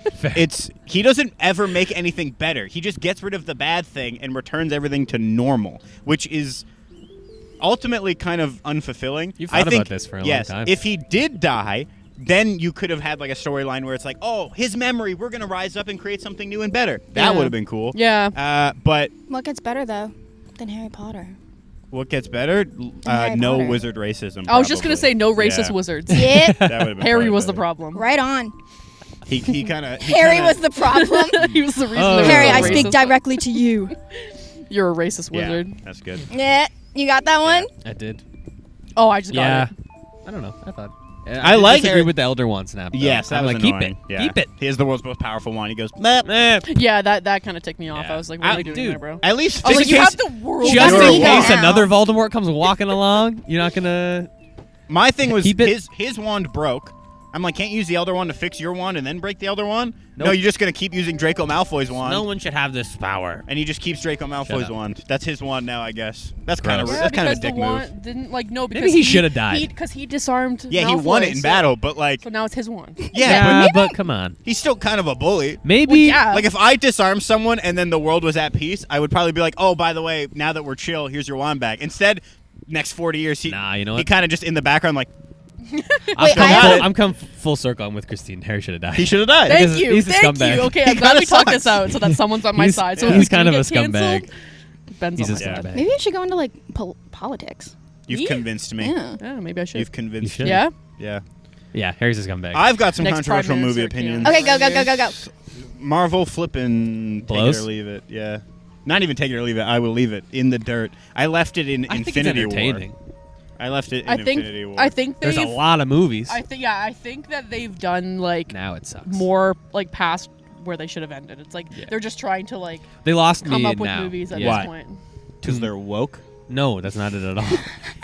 he doesn't ever make anything better. He just gets rid of the bad thing and returns everything to normal, which is ultimately kind of unfulfilling. You've thought about this for a long time. If he did die, then you could have had like a storyline where it's like, oh, his memory, we're going to rise up and create something new and better. That would have been cool. Yeah. But What gets better though than Harry Potter? what gets better? Harry No Potter. wizard racism. I was just gonna probably. say no racist Yeah. wizards. Yeah, That would've been Harry probably was the better. problem. right on. He kind of. Harry was the problem. He was the reason. Oh. there was Harry, no I speak racist. directly to you. You're a racist wizard. Yeah, that's good. Yeah, you got that one? I did. Oh, I just got Yeah. it. I don't know. I thought. I like disagree Harry- with the Elder Wand snap. Though. Yes, that I'm was like, annoying. keep it. Yeah. Keep it. He is the world's most powerful one. He goes, meh. Yeah, that kind of ticked me off. Yeah. I was like, what are you doing Dude, there, bro? at least I was like, you in have case- the world. Just You're in a case wand. another Voldemort comes walking along, you're not gonna. My thing was Keep it- his wand broke. I'm like, can't you use the Elder Wand to fix your wand and then break the Elder Wand? No, Nope. you're just going to keep using Draco Malfoy's wand. No one should have this power. And he just keeps Draco Malfoy's up. wand. That's his wand now, I guess. That's kind of Gross. that's kind of a because dick the move. wand didn't because Maybe he shoulda died. Because he disarmed. Yeah, he Malfoy, won it in so- battle, but like, So now it's his wand. yeah, but come on. but he's still kind of a bully. Maybe. Well, yeah. Like if I disarmed someone and then the world was at peace, I would probably be like, oh, by the way, now that we're chill, here's your wand back. Instead, next 40 years, he Nah, you know he what? kind of just in the background like Wait, I'm come full circle. I'm with Christine. Harry should have died. he should have died. Thank He's you. a Thank scumbag. you. Okay, He I'm glad kinda we talked sucks. this out so that someone's on my He's- side. So yeah. if He's we kind do of a get canceled, scumbag. Ben's He's on a my side. scumbag. Maybe I should go into like politics. You've Me? convinced me. Yeah. Yeah, maybe I should. You've convinced You me. should. Yeah. Yeah. Yeah, Harry's a scumbag. I've got some Next controversial Prime movie Minister, opinions. Okay, go. Marvel flipping take Blows? it or leave it. Yeah. Not even take it or leave it. I will leave it in the dirt. I left it in I think it's Infinity War. entertaining. I left it in I think. Infinity War. I think There's they've. a lot of movies. I think that they've done like Now it sucks. more like past where they should have ended. It's like Yeah. they're just trying to like They lost come me up with now. movies at Yeah. this point. because they're woke. No, that's not it at all.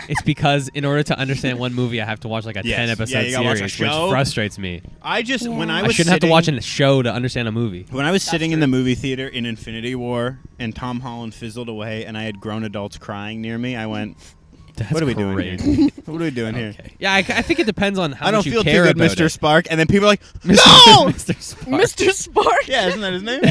It's because in order to understand one movie, I have to watch like a Yes. 10 episode Yeah, you gotta watch a series, show. which frustrates me. I just when Yeah. I I was shouldn't have to sitting- watch a show to understand a movie. When I was sitting in true. the movie theater in Infinity War and Tom Holland fizzled away and I had grown adults crying near me, I went, That's "What are we doing crazy. here? What are we doing here?" Okay. Yeah, I think it depends on how I don't much you feel too care good, about Mr. it. Spark. And then people are like, Mr. "No!" Mr. Spark. Mr. Spark. Yeah, isn't that his name?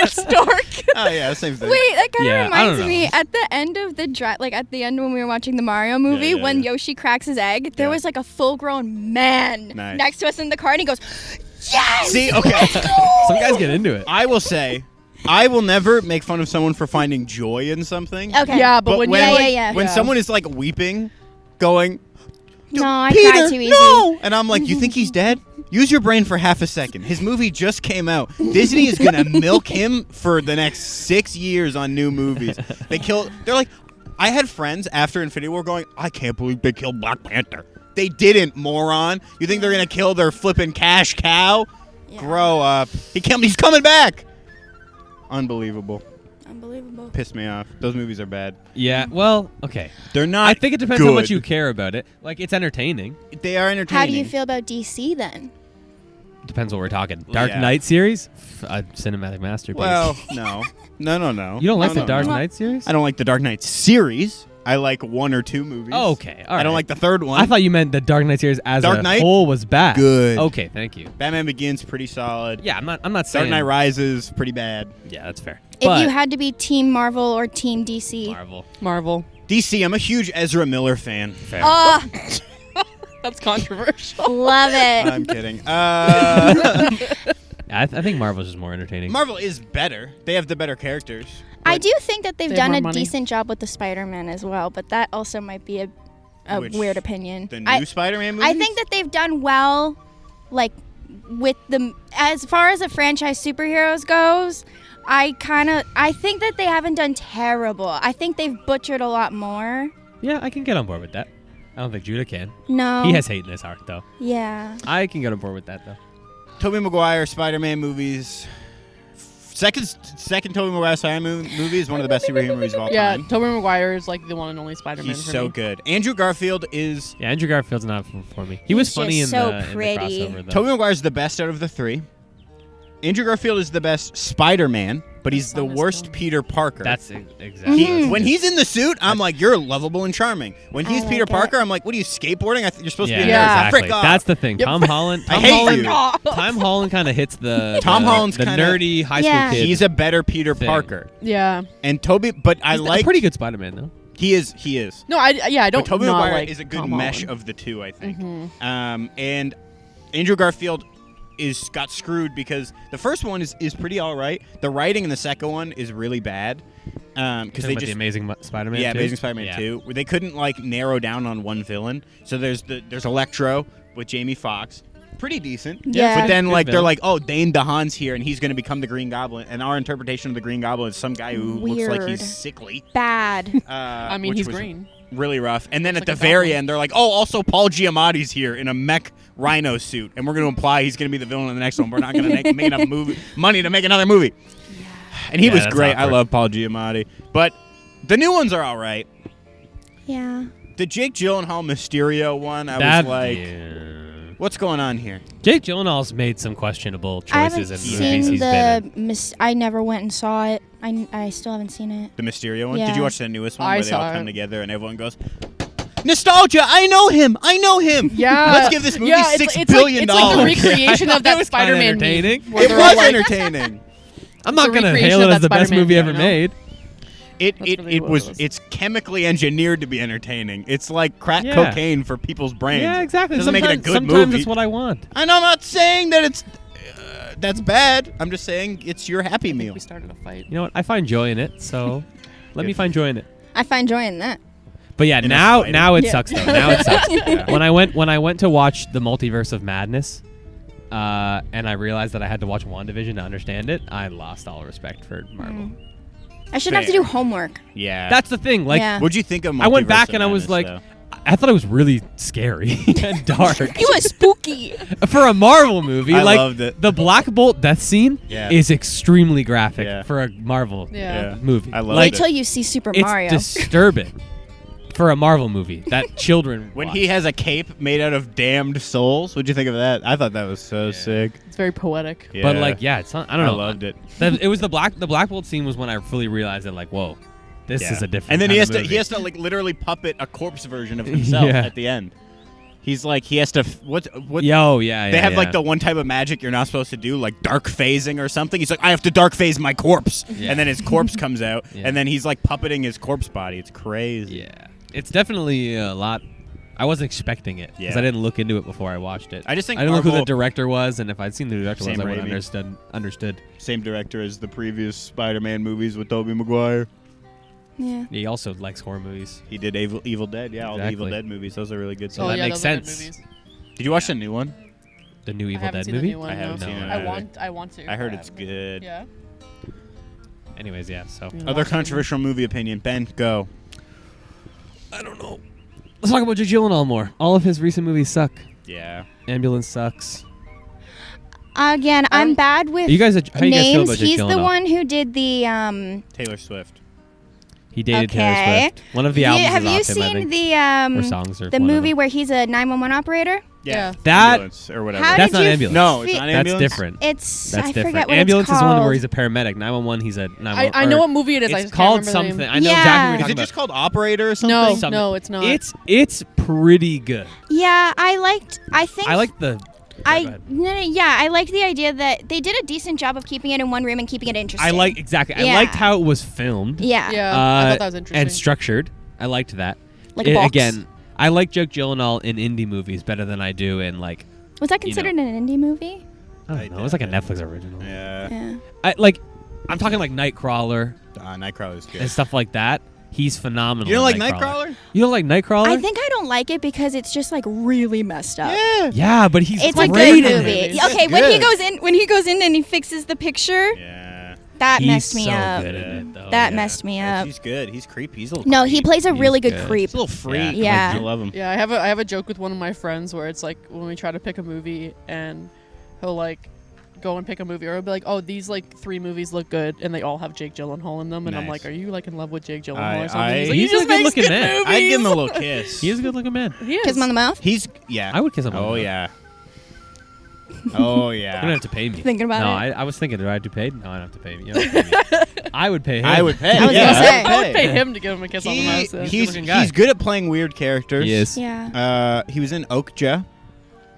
Stark. Oh yeah, same thing. Wait, that kind of Yeah, I don't reminds know. me at the end of at the end when we were watching the Mario movie, yeah, when yeah. Yoshi cracks his egg, there Yeah. was like a full-grown man Nice. next to us in the car, and he goes, "Yes!" See, okay. Some guys get into it. I will say, I will never make fun of someone for finding joy in something. Okay. Yeah, but when when, you Yeah, yeah. when someone is like weeping, going, No, I Peter, cried too easy. no! And I'm like, you think he's dead? Use your brain for half a second. His movie just came out. Disney is gonna milk him for the next 6 years on new movies. They're like, I had friends after Infinity War going, I can't believe they killed Black Panther. They didn't, moron. You think they're gonna kill their flipping cash cow? Yeah. Grow up. He's coming back. Unbelievable. Unbelievable. Pissed me off. Those movies are bad. Yeah, well, okay. They're not. I think it depends good. how much you care about it. Like, it's entertaining. They are entertaining. How do you feel about DC then? Depends what we're talking. Dark Yeah. Knight series? A cinematic masterpiece. Well, no. No. You don't like No, the Dark no. Knight series? I don't like the Dark Knight series. I like 1 or 2 movies. Oh, okay. All I don't right. like the third one. I thought you meant the Dark Knight series as Dark a Knight? whole was bad. Good. Okay, thank you. Batman Begins pretty solid. Yeah, I'm not saying. Dark Knight Rises pretty bad. Yeah, that's fair. If But you had to be Team Marvel or Team DC. Marvel. Marvel. DC, I'm a huge Ezra Miller fan. Fair. Oh, That's controversial. love it. I'm kidding. I think Marvel's just more entertaining. Marvel is better. They have the better characters. I But do think that they've They have done more a money. decent job with the Spider-Man as well, but that also might be a Which- weird opinion. The new I, Spider-Man movies? I think that they've done well, like with the as far as the franchise superheroes goes. I think that they haven't done terrible. I think they've butchered a lot more. Yeah, I can get on board with that. I don't think Judah can. No. He has hate in his heart, though. Yeah. I can get on board with that, though. Tobey Maguire Spider-Man movies Second Tobey Maguire Spider-Man movie is one of the best superhero movies of all Yeah, time. Tobey Maguire is like the one and only Spider-Man He's for so me. good. Andrew Garfield is... Yeah, Andrew Garfield's not for me. He was He's funny in just so the pretty. crossover, though. Tobey Maguire's the best out of the three. Andrew Garfield is the best Spider-Man, but he's the son is worst still- Peter Parker. That's exactly. When he's in the suit, I'm like, you're lovable and charming. When he's I Peter like it. Parker, I'm like, what are you, skateboarding? You're supposed to be a nerd. Yeah. exactly. Frick off. That's the thing. Yep. Tom Holland. I Tom hate Holland, you. Tom Holland kind of hits the Tom the, Holland's the kinda- nerdy high school Yeah. kid. He's a better Peter thing. Parker. Yeah. And Toby, but I He's like... a pretty good Spider-Man though. He is. No, I don't. But Tobey not Maguire like is a good Tom mesh Holland. of the two, I think. And Andrew Garfield got screwed because the first one is pretty all right. The writing in the second one is really bad because they the just Amazing Spider-Man. yeah, 2? Amazing Spider-Man 2. Where they couldn't like narrow down on one villain. So there's Electro with Jamie Foxx. Pretty decent. Yeah. But then Good like they're villain. like, oh, Dane DeHaan's here and he's going to become the Green Goblin. And our interpretation of the Green Goblin is some guy who looks like Weird. he's sickly. Bad. I mean, which he's was green. really rough. And then Looks at the like a very goblin. end, they're like, oh, also Paul Giamatti's here in a mech rhino suit. And we're going to imply he's going to be the villain in the next one. We're not going to make enough money to make another movie. And he Yeah, was that's great. I awkward. love Paul Giamatti. But the new ones are all right. Yeah. The Jake Gyllenhaal Mysterio one, I That, was like, yeah. what's going on here? Jake Gyllenhaal's made some questionable I haven't choices in movies seen he's been in. I never went and saw it. I still haven't seen it. The Mysterio one? Yeah. Did you watch the newest one I where they all saw come it. together and everyone goes, nostalgia! I know him! Yeah. Let's give this movie yeah, $6 it's billion. Like, it's like the recreation of That that was kinda Spider-Man entertaining. meme. where It they're was all like- entertaining. I'm not the gonna recreation hail of it as that the best Spider-Man movie meme, ever you know? made. That's really what it was. It's chemically engineered to be entertaining. It's like crack Yeah. cocaine for people's brains. Yeah, exactly. Doesn't make it a Sometimes- good sometimes movie. that's what I want. And I'm not saying that it's that's bad. I'm just saying it's your Happy I think Meal. we started a fight. You know what? I find joy in it, so let me find joy in it. I find joy in that. But yeah, In a now spider. it Yeah. sucks though. Now it sucks. Yeah. When I went to watch the Multiverse of Madness, and I realized that I had to watch WandaVision to understand it, I lost all respect for Marvel. I should have to Fair. do homework. Yeah. That's the thing. Like, Yeah. What'd you think of I went Multiverse back of and I was Madness, like, though? I thought it was really scary and dark It was spooky. for a Marvel movie. I like loved it. the Black Bolt death scene Yeah. is extremely graphic Yeah. for a Marvel Yeah. movie. I loved like, it. Wait till you see Super it's Mario. disturbing for a Marvel movie that children When watch. he has a cape made out of damned souls, what'd you think of that? I thought that was so sick. It's very poetic. Yeah. But like, yeah, it's not, I don't know. I loved it. It was the Black Bolt scene was when I fully realized that like, whoa, this Yeah. is a different. And then kind of he movie. has to like literally puppet a corpse version of himself Yeah. at the end. He's like he has to what Yo, yeah, they yeah, have like yeah. the one type of magic you're not supposed to do, like dark phasing or something. He's like, I have to dark phase my corpse, Yeah. and then his corpse comes out, Yeah. and then he's like puppeting his corpse body. It's crazy. Yeah, it's definitely a lot. I wasn't expecting it because Yeah. I didn't look into it before I watched it. I just think I didn't look who the Marvel- director was, and if I'd seen the director was, Sam I would have Raimi. understood. Same director as the previous Spider-Man movies with Tobey Maguire. yeah. He also likes horror movies. He did Evil Dead. Yeah, all the Evil Exactly. Dead movies. Those are really good. So oh, that yeah, makes those are good sense. movies. Did you watch the new one? The new I Evil haven't Dead seen movie. the new one. I haven't no. seen it I either. want to. I heard but it's haven't. good. Yeah. Anyways, yeah. So Yeah. Other controversial movie opinion. Ben, go. I don't know. Let's talk about Jake Gyllenhaal more. All of his recent movies suck. Yeah. Ambulance sucks. Again, I'm bad with Are you guys? How you guys feel names. about Jake He's the Gyllenhaal? one who did the Taylor Swift. He dated Okay. Taylor Swift. One of the albums have is you off him, I seen think. the Or songs or the one of movie them. where he's a 911 operator? Yeah. That- Ambulance or whatever. How That's did not you ambulance. No, it's fe- not That's ambulance. different. It's That's I different. forget what Ambulance it's is called. one where he's a paramedic. 911, he's a 911. I know what movie it is. I It's just called can't remember something. the name. I know Yeah. exactly what Is you're it talking just about. called Operator or something? No, Something. no, it's not. It's pretty good. Yeah, I think I like the. Go ahead. I liked the idea that they did a decent job of keeping it in one room and keeping it interesting. I like exactly. I Yeah. liked how it was filmed. Yeah. Yeah, I thought that was And interesting. structured. I liked that. Like a box. Again, I like Jake Gyllenhaal in indie movies better than I do in like. Was that considered an indie movie? I don't know. It was like a Netflix original. Yeah. Yeah. I'm talking like Nightcrawler Nightcrawler's good. and stuff like that. He's phenomenal. You don't like in Nightcrawler? You don't like Nightcrawler? I think I don't like it because it's just like really messed up. Yeah. Yeah, but he's It's a great good in movie. it. It's Okay, good. when he goes in and he fixes the picture, Yeah. that He's messed me so up. good in it, though. That Yeah. messed me up. He's good. He's creepy. He's a little No, creep. he plays a He's really good good. creep. He's a little freak. Yeah. I love him. Yeah, I have a joke with one of my friends where it's like when we try to pick a movie and he'll like go and pick a movie, or I'll be like, oh, these like 3 movies look good, and they all have Jake Gyllenhaal in them, and I'm Nice. like, are you like in love with Jake Gyllenhaal or something? He's like, He's he a just makes good-looking good man. movies. I'd give him a little kiss. He is a good-looking man. He is. Kiss him on the mouth. He's yeah. I would kiss him. Oh on the yeah. Oh You don't yeah. have to pay me. Thinking about no, it. I was thinking, do I have to pay? No, I don't have to pay me. You don't have to pay me. I would pay him. I would pay. I was yeah, gonna say. I would pay him to give him a kiss on the He, mouth. so. he's good-looking guy. he's good at playing weird characters. He is. Yeah. He was in Okja,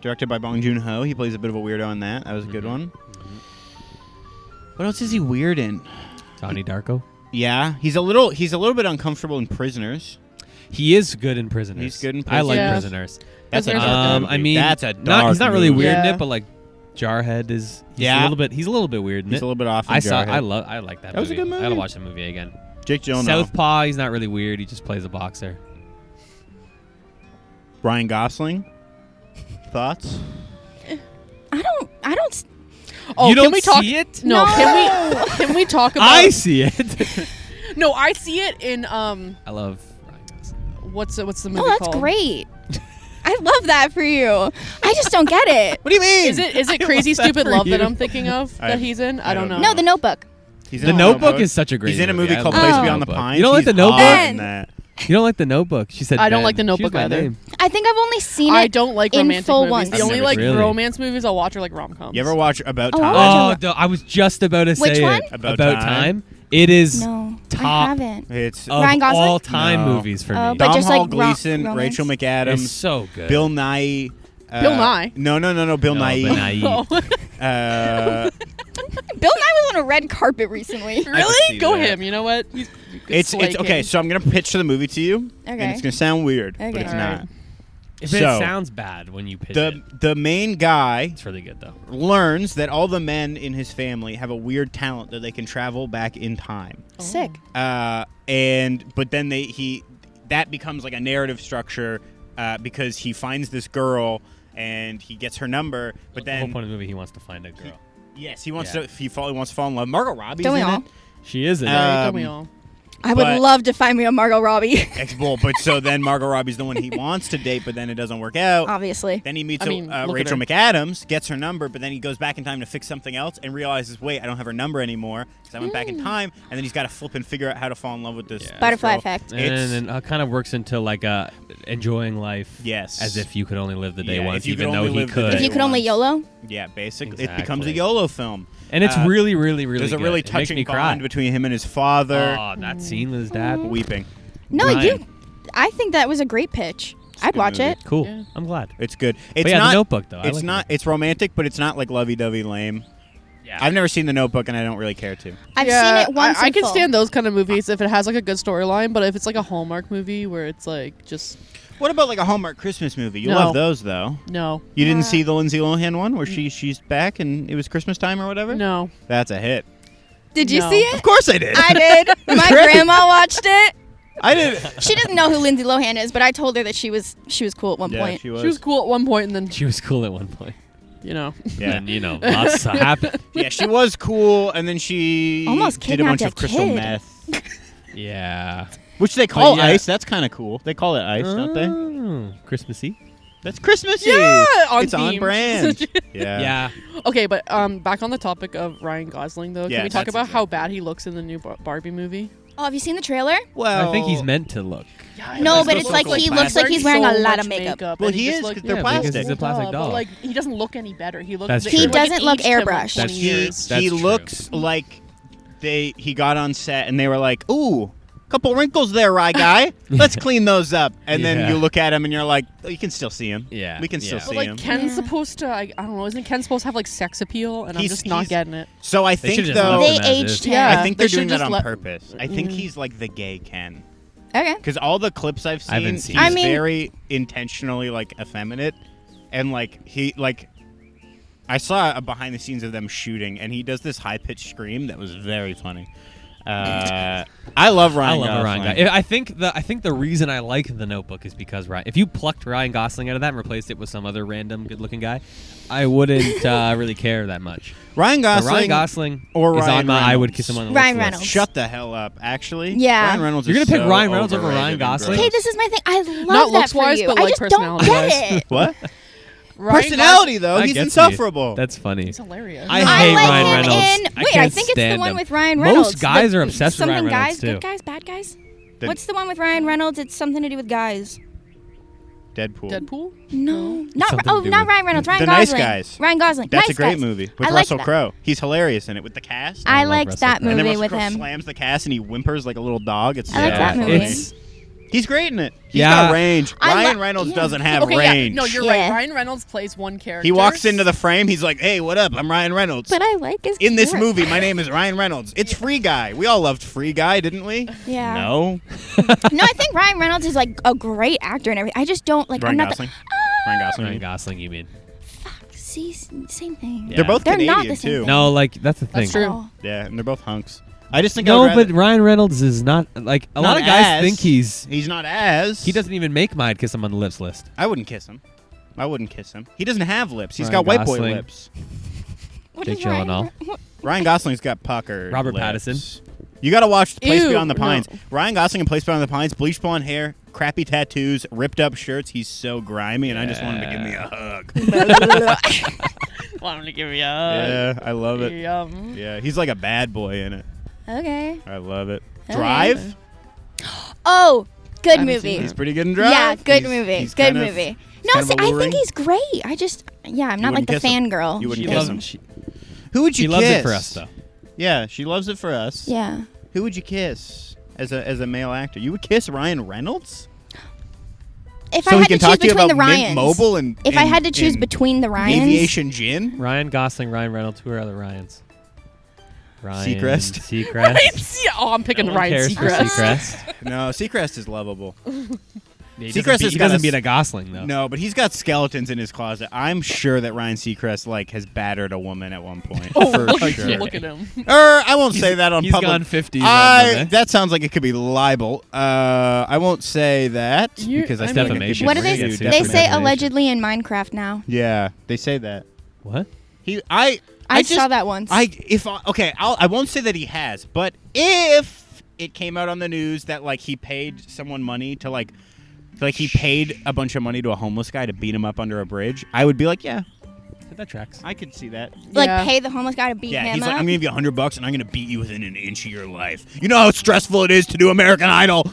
directed by Bong Joon-ho. He plays a bit of a weirdo in that. That was a good one. What else is he weird in? Donnie Darko. Yeah, he's a little bit uncomfortable in Prisoners. He is good in Prisoners. He's good in I like Yeah. Prisoners. That's a Prisoners dark are good. movie. I mean, that's a he's dark not really movie. weird in Yeah. it, but like Jarhead is. He's Yeah. He's a little bit weird in He's it. a little bit off. In I Jarhead. like that. That was a movie. good I gotta movie. watch the movie again. Jake Gyllenhaal. Southpaw. He's not really weird. He just plays a boxer. Ryan Gosling. Thoughts? I don't. Oh, you can don't we talk? see it? No, No. can we talk about? I see it. No, I see it in I love Ryan Gosling. what's the movie Oh, that's called? great. I love that for you. I just don't get it. What do you mean? Is it I Crazy love that Stupid for Love that you. I'm thinking of I that he's in? I don't know. No, The Notebook. He's The in Notebook is such a great. He's in a movie I called love Place The Beyond the Notebook. Pines. You don't like He's The Notebook? hot in that. You don't like The Notebook? She said. I don't Ben. like The She Notebook used my either. name. I think I've only seen it. I don't like in romantic full movies. once. The I've only never like really. romance movies I'll watch are like rom-coms. You ever watch About Oh, Time? I'll Oh, I was just about to say Which one? it. About About Time. Time. It is No, top I haven't. It's of Ryan Gosling? all time No. movies for Oh, me. but Dom just Hall like Gleason, romance? Rachel It's McAdams, so good. Bill Nye. Bill Nye? No, Bill Nye. but Nye. Oh. Bill Nye was on a red carpet recently. I could Really? see Go that. him. You know what? You could It's slay okay. him. So I'm gonna pitch the movie to you, and Okay. it's gonna sound weird, but Okay. it's Alright. not. If it So, sounds bad when you pitch it, The main guy it's really good though. learns that all the men in his family have a weird talent that they can travel back in time. Sick. But then that becomes like a narrative structure because he finds this girl and he gets her number, but The whole then point of the movie, he wants to find a girl. yes, he wants Yeah. to he wants to fall in love. Margot Robbie's Don't we in all? it. She is in it. Right, don't we all? I would But- love to find me a Margot Robbie. Well, but so then Margot Robbie's the one he wants to date, but then it doesn't work out. Obviously. Then he meets I mean, look at Rachel her. McAdams, gets her number, but then he goes back in time to fix something else and realizes, wait, I don't have her number anymore because I went back in time. And then he's got to flip and figure out how to fall in love with this. Yeah. this Butterfly girl. effect. It's- And it kind of works into like enjoying life. Yes. As if you could only live the day Yeah, once, if you could even though only he live the could. day If you could only once. YOLO. Yeah, basically, it becomes a Exactly. YOLO film. And it's really, really, really There's a good. really It makes touching me cry. bond between him and his father. Oh, that scene with his dad. Weeping. No, Ryan. I think that was a great pitch. I'd good watch movie. it. Cool. Yeah. I'm glad. It's good. But It's yeah, not. The Notebook though. I It's like not. The It's romantic, but it's not like lovey-dovey lame. Yeah. I've never seen The Notebook, and I don't really care to. I've Yeah, seen it once. I in can full. stand those kind of movies if it has like a good storyline, but if it's like a Hallmark movie where it's like just What about like a Hallmark Christmas movie? You No. love those though. no, You didn't see the Lindsay Lohan one where she's back and it was Christmas time or whatever? no. That's a hit. Did you No. see Of it? course I did. I did. My great. grandma watched it. I did. She doesn't know who Lindsay Lohan is, but I told her that she was cool at one Yeah, point. she was. She was cool at one point, and then She was cool at one point. you know, Yeah. And lots happened. Yeah, she was cool, and then she Almost did a bunch kidnapped of a crystal kid. meth, Yeah. which they call But yeah. ice. That's kind of cool. They call it ice, don't they? Oh, Christmassy. That's Christmassy. yeah, on It's on theme. brand. Yeah. Yeah. Okay, but back on the topic of Ryan Gosling though, Yeah, can we talk that's about how exactly- bad he looks in the new Barbie movie? Oh, have you seen the trailer? Well, I think he's meant to look. No, It's but those it's like look he like looks like he's wearing a lot of much makeup. Well, and he just is, look- 'cause they're Yeah, because plastic. he's a plastic But doll. like he doesn't look any better. He looks. That's they- true. He like, doesn't it look aged him, like, airbrushed. 20 he years. That's true. looks like he got on set and they were like, "Ooh, couple wrinkles there, Rye guy. Let's clean those up." And then Yeah. you look at him and you're like, "Oh, you can still see him. Yeah, we can still yeah. see But like him." Ken's Yeah. supposed to, I don't know, isn't Ken supposed to have like sex appeal? And I'm He's- just not he's- getting it. So I They think should've just though, left They him as aged is. him. Yeah. I think they they're should doing that just on let- purpose. I think he's like the gay Ken. Okay. Because all the clips I've I haven't seen, seen he's it. I mean- very intentionally like effeminate, and like he like. I saw a behind the scenes of them shooting, and he does this high pitched scream that was very funny. I love Ryan. I love Gosling. Ryan Gosling. I think the reason I like The Notebook is because if you plucked Ryan Gosling out of that and replaced it with some other random good-looking guy, I wouldn't really care that much. Ryan But Gosling, Ryan Gosling or is Ryan on my. I would Reynolds. kiss him on the Ryan lips Reynolds. list. Shut the hell up! Actually, Yeah. Ryan Reynolds. You're is gonna pick so Ryan Reynolds over overrated Ryan and Gosling? gross. Okay, this is my thing. I love Not that looks-wise, for you. but, I like, just don't get personality-wise. it. What? Ryan Personality, though, That he's gets me. insufferable. That's funny. He's hilarious. I I hate like Ryan him Reynolds. in. Wait, I can't think it's the stand one him. with Ryan Reynolds. Most guys are obsessed with Ryan something Reynolds guys, too. good guys, bad guys. The- What's the one with Ryan Reynolds? It's something to do with guys. Deadpool. Deadpool? No, not Something to do not with- Ryan Reynolds. Ryan The Nice Gosling. Guys. Ryan Gosling. That's Nice a great Guys. movie I with like Russell that. Crowe. He's hilarious in it with the cast. I love liked Russell that Crowe. and then movie Russell with Crowe him. slams the cast and he whimpers like a little dog. It's I like that so movie. funny. It's He's great in it. He's Yeah. got range. I Ryan lo- Reynolds yeah. doesn't have Okay, range. yeah. No, you're Yeah. right. Ryan Reynolds plays one character. He walks into the frame. He's like, "Hey, what up? I'm Ryan Reynolds." But I like his In this character. movie, my name is Ryan Reynolds. It's Free Guy. We all loved Free Guy, didn't we? Yeah. No. No, I think Ryan Reynolds is like a great actor and everything. I just don't like. Ryan I'm not. Gosling. Ryan Gosling. Ryan Gosling, you mean? See, same thing. Yeah. They're both They're not Canadian the same too. thing. No, like that's the thing. That's true. Oh. Yeah, and they're both hunks. I just think No, I would but Ryan Reynolds is not like a lot Not of guys as. think he's. he's not as. He doesn't even make my kiss him on the lips list. I wouldn't kiss him. I wouldn't kiss him. He doesn't have lips. He's Ryan got white boy Gosling. lips. What Jake is Ryan- Gyllenhaal. Ryan Gosling's got pucker. Robert lips. Pattinson. You got to watch Place Ew, Beyond the Pines. no. Ryan Gosling in Place Beyond the Pines, bleached blonde hair, crappy tattoos, ripped up shirts. He's so grimy, and I just want him to give me a hug. Want him to give me a Yeah, I love it. Yum. Yeah, he's like a bad boy in it. Okay. I love it. Okay. Drive? Oh, good haven't movie. seen He's pretty good in Drive. Yeah, good He's- movie. he's Good kind of- movie. he's No, kind see, of I alluring. think he's great. I'm not like wouldn't the kiss him. fangirl. You wouldn't She kiss loves him. she, Who would you she kiss? loves it for us though. Yeah, she loves it for us. Yeah. Who would you kiss as a male actor? You would kiss Ryan Reynolds? If So I he had can to talk choose to you between the about Mint Ryans, Mobile and if I and- had to choose and between the Ryans, Aviation Gin? Ryan Gosling, Ryan Reynolds. Who are other Ryans? Ryan Seacrest. Seacrest. Oh, I'm picking No one Ryan cares for Seacrest. Seacrest. No, Seacrest is lovable. He Seacrest doesn't, has he got doesn't a beat s- a Gosling though. No, but he's got skeletons in his closet. I'm sure that Ryan Seacrest has battered a woman at one point. Oh, for look, sure. look at him. I won't say that on He's public. gone 50s. on them, eh? That sounds like it could be libel. I won't say that You- because I, I feel like it defamation. could be what do they? We're gonna sued. get They sued for say defamation. allegedly in Minecraft now. Yeah, they say that. What? I just saw that once. I won't say that he has, but if it came out on the news that like he paid someone money to like he paid a bunch of money to a homeless guy to beat him up under a bridge, I would be like, yeah, That tracks. I could see that. like Yeah. pay the homeless guy to beat Yeah, him he's like, up. I'm gonna give you $100 and I'm gonna beat you within an inch of your life. You know how stressful it is to do American Idol.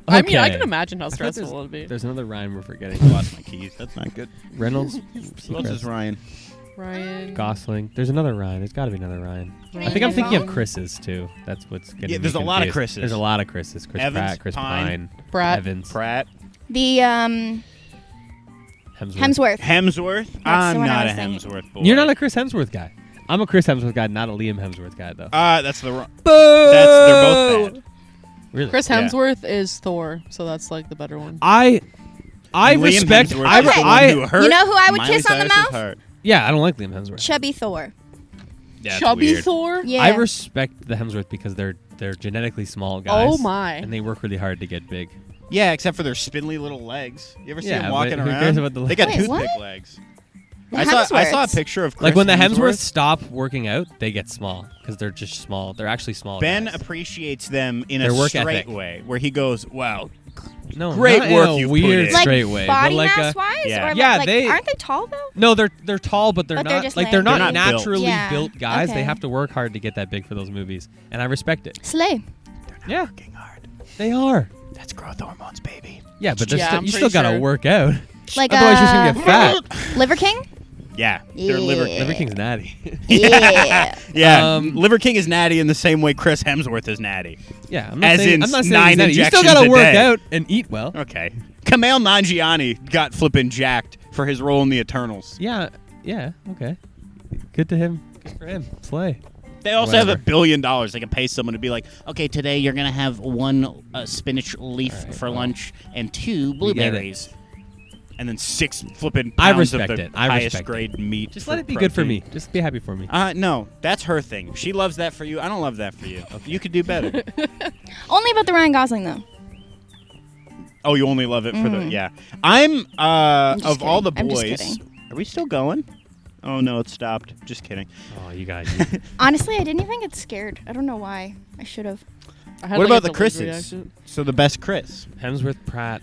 I mean, I Okay. can imagine how I thought stressful there's- it'll be. There's another Ryan we're forgetting. I lost my keys. That's not good. Reynolds, Who else is Seacrest, Ryan? Ryan. Gosling. There's another Ryan. There's got to be another Ryan. Can I think I'm get thinking of wrong? Chris's too. That's what's getting Yeah, me there's a lot of confused. Chris's. There's a lot of Chris's. Chris Evans, Pratt, Chris Pine, Pine, Pratt. Evans, Pratt. The Hemsworth. Hemsworth. Hemsworth. I'm the one I not a was thinking. Hemsworth boy. You're not a Chris Hemsworth guy. I'm a Chris Hemsworth guy, not a Liam Hemsworth guy though. That's the wrong. Boo! They're both bad. Really? Chris Yeah. Hemsworth is Thor, so that's like the better one. I And Liam respect. Hemsworth I, is the one I who hurt You know who I would Miley kiss on the Cyrus's mouth? heart. yeah, I don't like Liam Hemsworth. Chubby Thor. Yeah, it's Chubby weird. Thor? Yeah. I respect the Hemsworth because they're genetically small guys. Oh my. And they work really hard to get big. Yeah, except for their spindly little legs. You ever see Yeah, them walking but who around? cares about the They got Wait, toothpick what? legs. The I saw a Hemsworths. picture of Chris Like when the Hemsworths Hemsworth. stop working out, they get small because they're just small. They're actually small. Ben guys. appreciates them in Their a work straight ethic. way, where he goes, "Wow, no, great not in work a you've put weird in. Like straight way, body but like mass wise, yeah. or Yeah, like they- aren't they tall though? no, they're tall, but they're But not they're just like they're not lanky. They're not built. naturally Yeah, built guys. okay. They have to work hard to get that big for those movies, and I respect it. Slay. Yeah, working hard. they are. That's growth hormones, baby." Yeah, but Yeah, I'm you still pretty gotta sure. work out. Like Otherwise, you're just gonna get fat. Liver King. Yeah, they're Liver. Yeah. Liver King's natty. Yeah. Yeah, Um, Liver King is natty in the same way Chris Hemsworth is natty. yeah, I'm not As saying, in I'm not saying 9 he's natty. You still injections gotta a work day. out and eat well. Okay, Kumail Nanjiani got flipping jacked for his role in the Eternals. Yeah, okay. Good to him. Good for him. Slay. They also have Whatever. $1 billion. They can pay someone to be like, okay, today you're going to have 1 spinach leaf All right, for well, lunch and 2 we get it. blueberries. And then 6 flipping I pounds respect of the it. I highest respect grade meat. Just for let it be good for protein. me. Just be happy for me. No, that's her thing. She loves that for you. I don't love that for you. You could do better. Only about the Ryan Gosling though. Oh, you only love it for the yeah. I'm just of all the kidding. I'm just boys. kidding. Are we still going? Oh no, it stopped. Just kidding. Oh, you guys. Honestly, I didn't even get scared. I don't know why. I should have. I had, What like, about a the delayed Chris's? reaction. So the best Chris. Hemsworth, Pratt,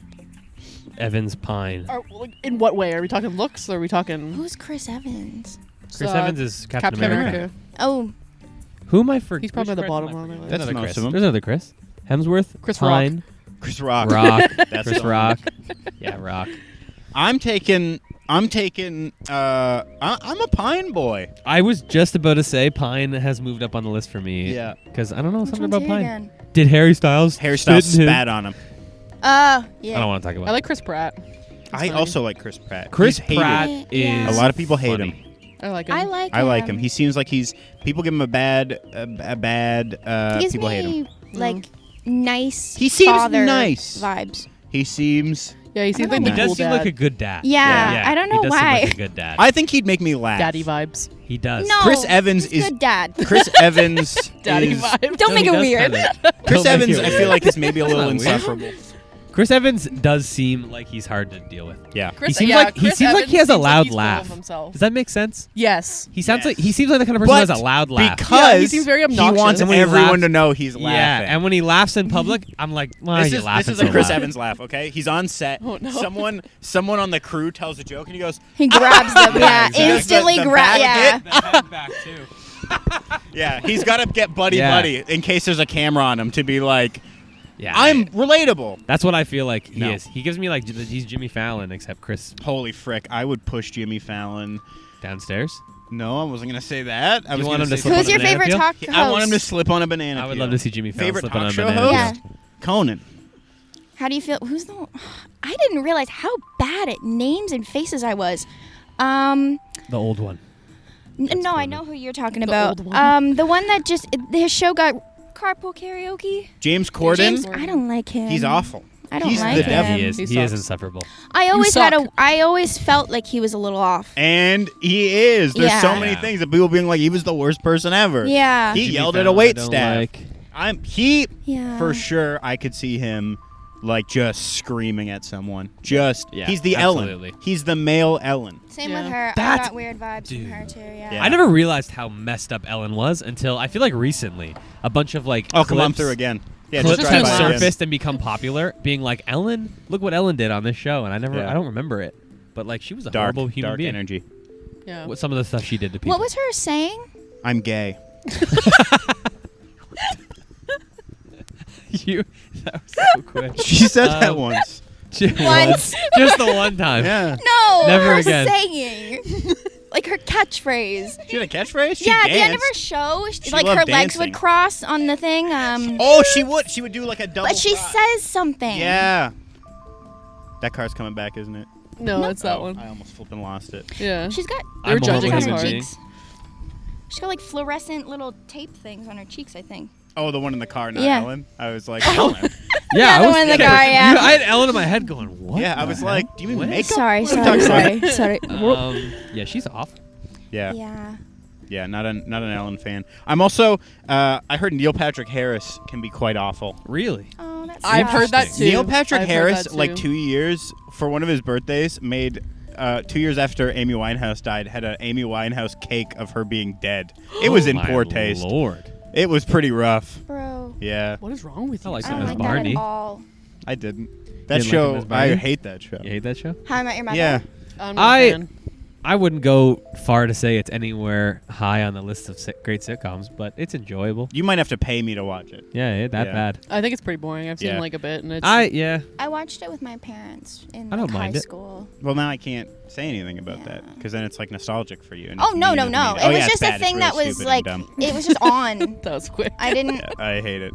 Evans Pine. In what way? Are we talking looks or are we talking Who's Chris Evans? Chris Evans is Captain America. Oh, Who am I for? He's probably which at the Chris bottom am I on forgetting? my That's There's another most Chris. of them. There's another Chris. Hemsworth. Chris Pine. Chris Rock. Rock. That's Chris the one. Rock. Yeah, Rock. I'm taking. I'm a Pine boy. I was just about to say Pine has moved up on the list for me. Yeah. Because I don't know which something one's about he Pine. again? Did Harry Styles? Harry Styles spit in his- spat on him. I Yeah. don't want to talk about. I like Chris Pratt. I fine. also like Chris Pratt. Chris He's hated. Pratt Yeah. is. A lot of people hate funny. him. I like him. I like I like him. He seems like he's. People give him a bad. He gives People hate him. me like nice. He seems father nice. vibes. He seems. Yeah, he seems I like don't the He know. cool does seem dad. like a good dad. Yeah, I don't know he does why. Seem like a good dad. I think he'd make me laugh. daddy vibes. He does. No, Chris Evans he's is- good dad. Chris Evans. Daddy is, vibes. Don't make he it does weird. kinda- Chris Don't make Evans, it I weird. feel like is maybe a That's little not weird. insufferable. Chris Evans does seem like he's hard to deal with. Yeah. He seems like he Chris seems like he has Evans a seems like loud he's full of laugh. himself. Does that make sense? Yes. He sounds Yes. like he seems like the kind of person who has a But loud laugh. Because Yeah, he seems very he obnoxious. wants And when he everyone laughs- to know he's Yeah, laughing. and when he laughs in public, I'm like, why are you laughing this is so a Chris loud? Evans laugh, okay? He's on set. Oh, no. Someone on the crew tells a joke and he goes, He grabs them. Yeah, exactly. instantly The grab. back Yeah. back too. yeah, he's got to get buddy Yeah. in case there's a camera on him to be like, Yeah, I'm relatable. That's what I feel like he No. is. He gives me like he's Jimmy Fallon, except Chris Holy frick, I would push Jimmy Fallon. downstairs. No, I wasn't going to say that. I You was want gonna him to say slip on Who's a your banana favorite peel? talk host? I want him to slip on a banana I would peel. love to see Jimmy Fallon Favorite slip on talk a show banana. host? peel. Yeah. Conan. How do you feel? Who's the? I didn't realize how bad at names and faces I was. The old one. No, I funny. know who you're talking The about. old one. The one that just his show got carpool karaoke. James Corden. James, I don't like him. He's awful. I don't He's like the him. devil. He is. He He is sucks. insufferable. I always suck. I always felt like he was a little off. And he is. There's so Yeah. many Yeah. things that people being like, he was the worst person ever. Yeah. He Jimmy yelled at a Fallon, I wait don't staff. like. Yeah. For sure, I could see him like just screaming at someone. Just Yeah, he's the absolutely. Ellen. He's the male Ellen. Same Yeah. with her. I That's- got weird vibes Dude. from her too. Yeah. Yeah. I never realized how messed up Ellen was until I feel like recently a bunch of like Oh, come on clips- through again. Yeah, clips just drive have drive by by again. surfaced and become popular, being like Ellen. Look what Ellen did on this show, and Yeah. I don't remember it, but like she was a Dark, horrible human dark being. energy. Yeah. What some of the stuff she did to people. What was her saying? I'm gay. you? That was so quick. She said that Um, once. Once. just the one time. Yeah. No, Never her again. saying. Like her catchphrase. She had a catchphrase. She Yeah, at the end of danced. her show, She like loved her legs dancing. would cross on the thing. Oh, she would. She would do like a double. but she crotch. says something. Yeah. That car's coming back, isn't it? No, it's that Oh, one. I almost flipping lost it. Yeah. She's got They were I'm a judging horrible on us her human hard. being. cheeks. She's got like fluorescent little tape things on her cheeks, I think. Oh, the one in the car, not Yeah. Ellen. I was like, Ellen. Yeah, the I was one in the thinking- car, yeah. I had Ellen in my head going, what? Yeah, I the was hell? like, do you mean What? makeup? Sorry, What are you sorry, talking sorry, sorry. Yeah, she's off. Yeah. Yeah. Not an Ellen fan. I'm also. I heard Neil Patrick Harris can be quite awful. Really? Oh, that's I've heard that too. Neil Patrick I've heard Harris, that like too. 2 years for one of his birthdays, made 2 years after Amy Winehouse died, had an Amy Winehouse cake of her being dead. It was in My poor taste. Lord. It was pretty rough. Bro. Yeah, What is wrong with I you? like I him don't as like Barney. that at all. I didn't. didn't That like show, him as I Barney? hate that show. You hate that show? How I Met Your Mother. Yeah. I'm not a fan. I wouldn't go far to say it's anywhere high on the list of great sitcoms, but it's enjoyable. You might have to pay me to watch it. Yeah, it ain't that Yeah. bad. I think it's pretty boring. I've seen Yeah. like a bit, and it's. I watched it with my parents in I don't high mind it. school. Well, now I can't say anything about Yeah. that because then it's like nostalgic for you. And Oh it's no, mean no, as no! mean. It Oh, was yeah, it's just bad. a It's thing really that was stupid like and dumb. it was just on. That was quick. I didn't. Yeah, I hate it.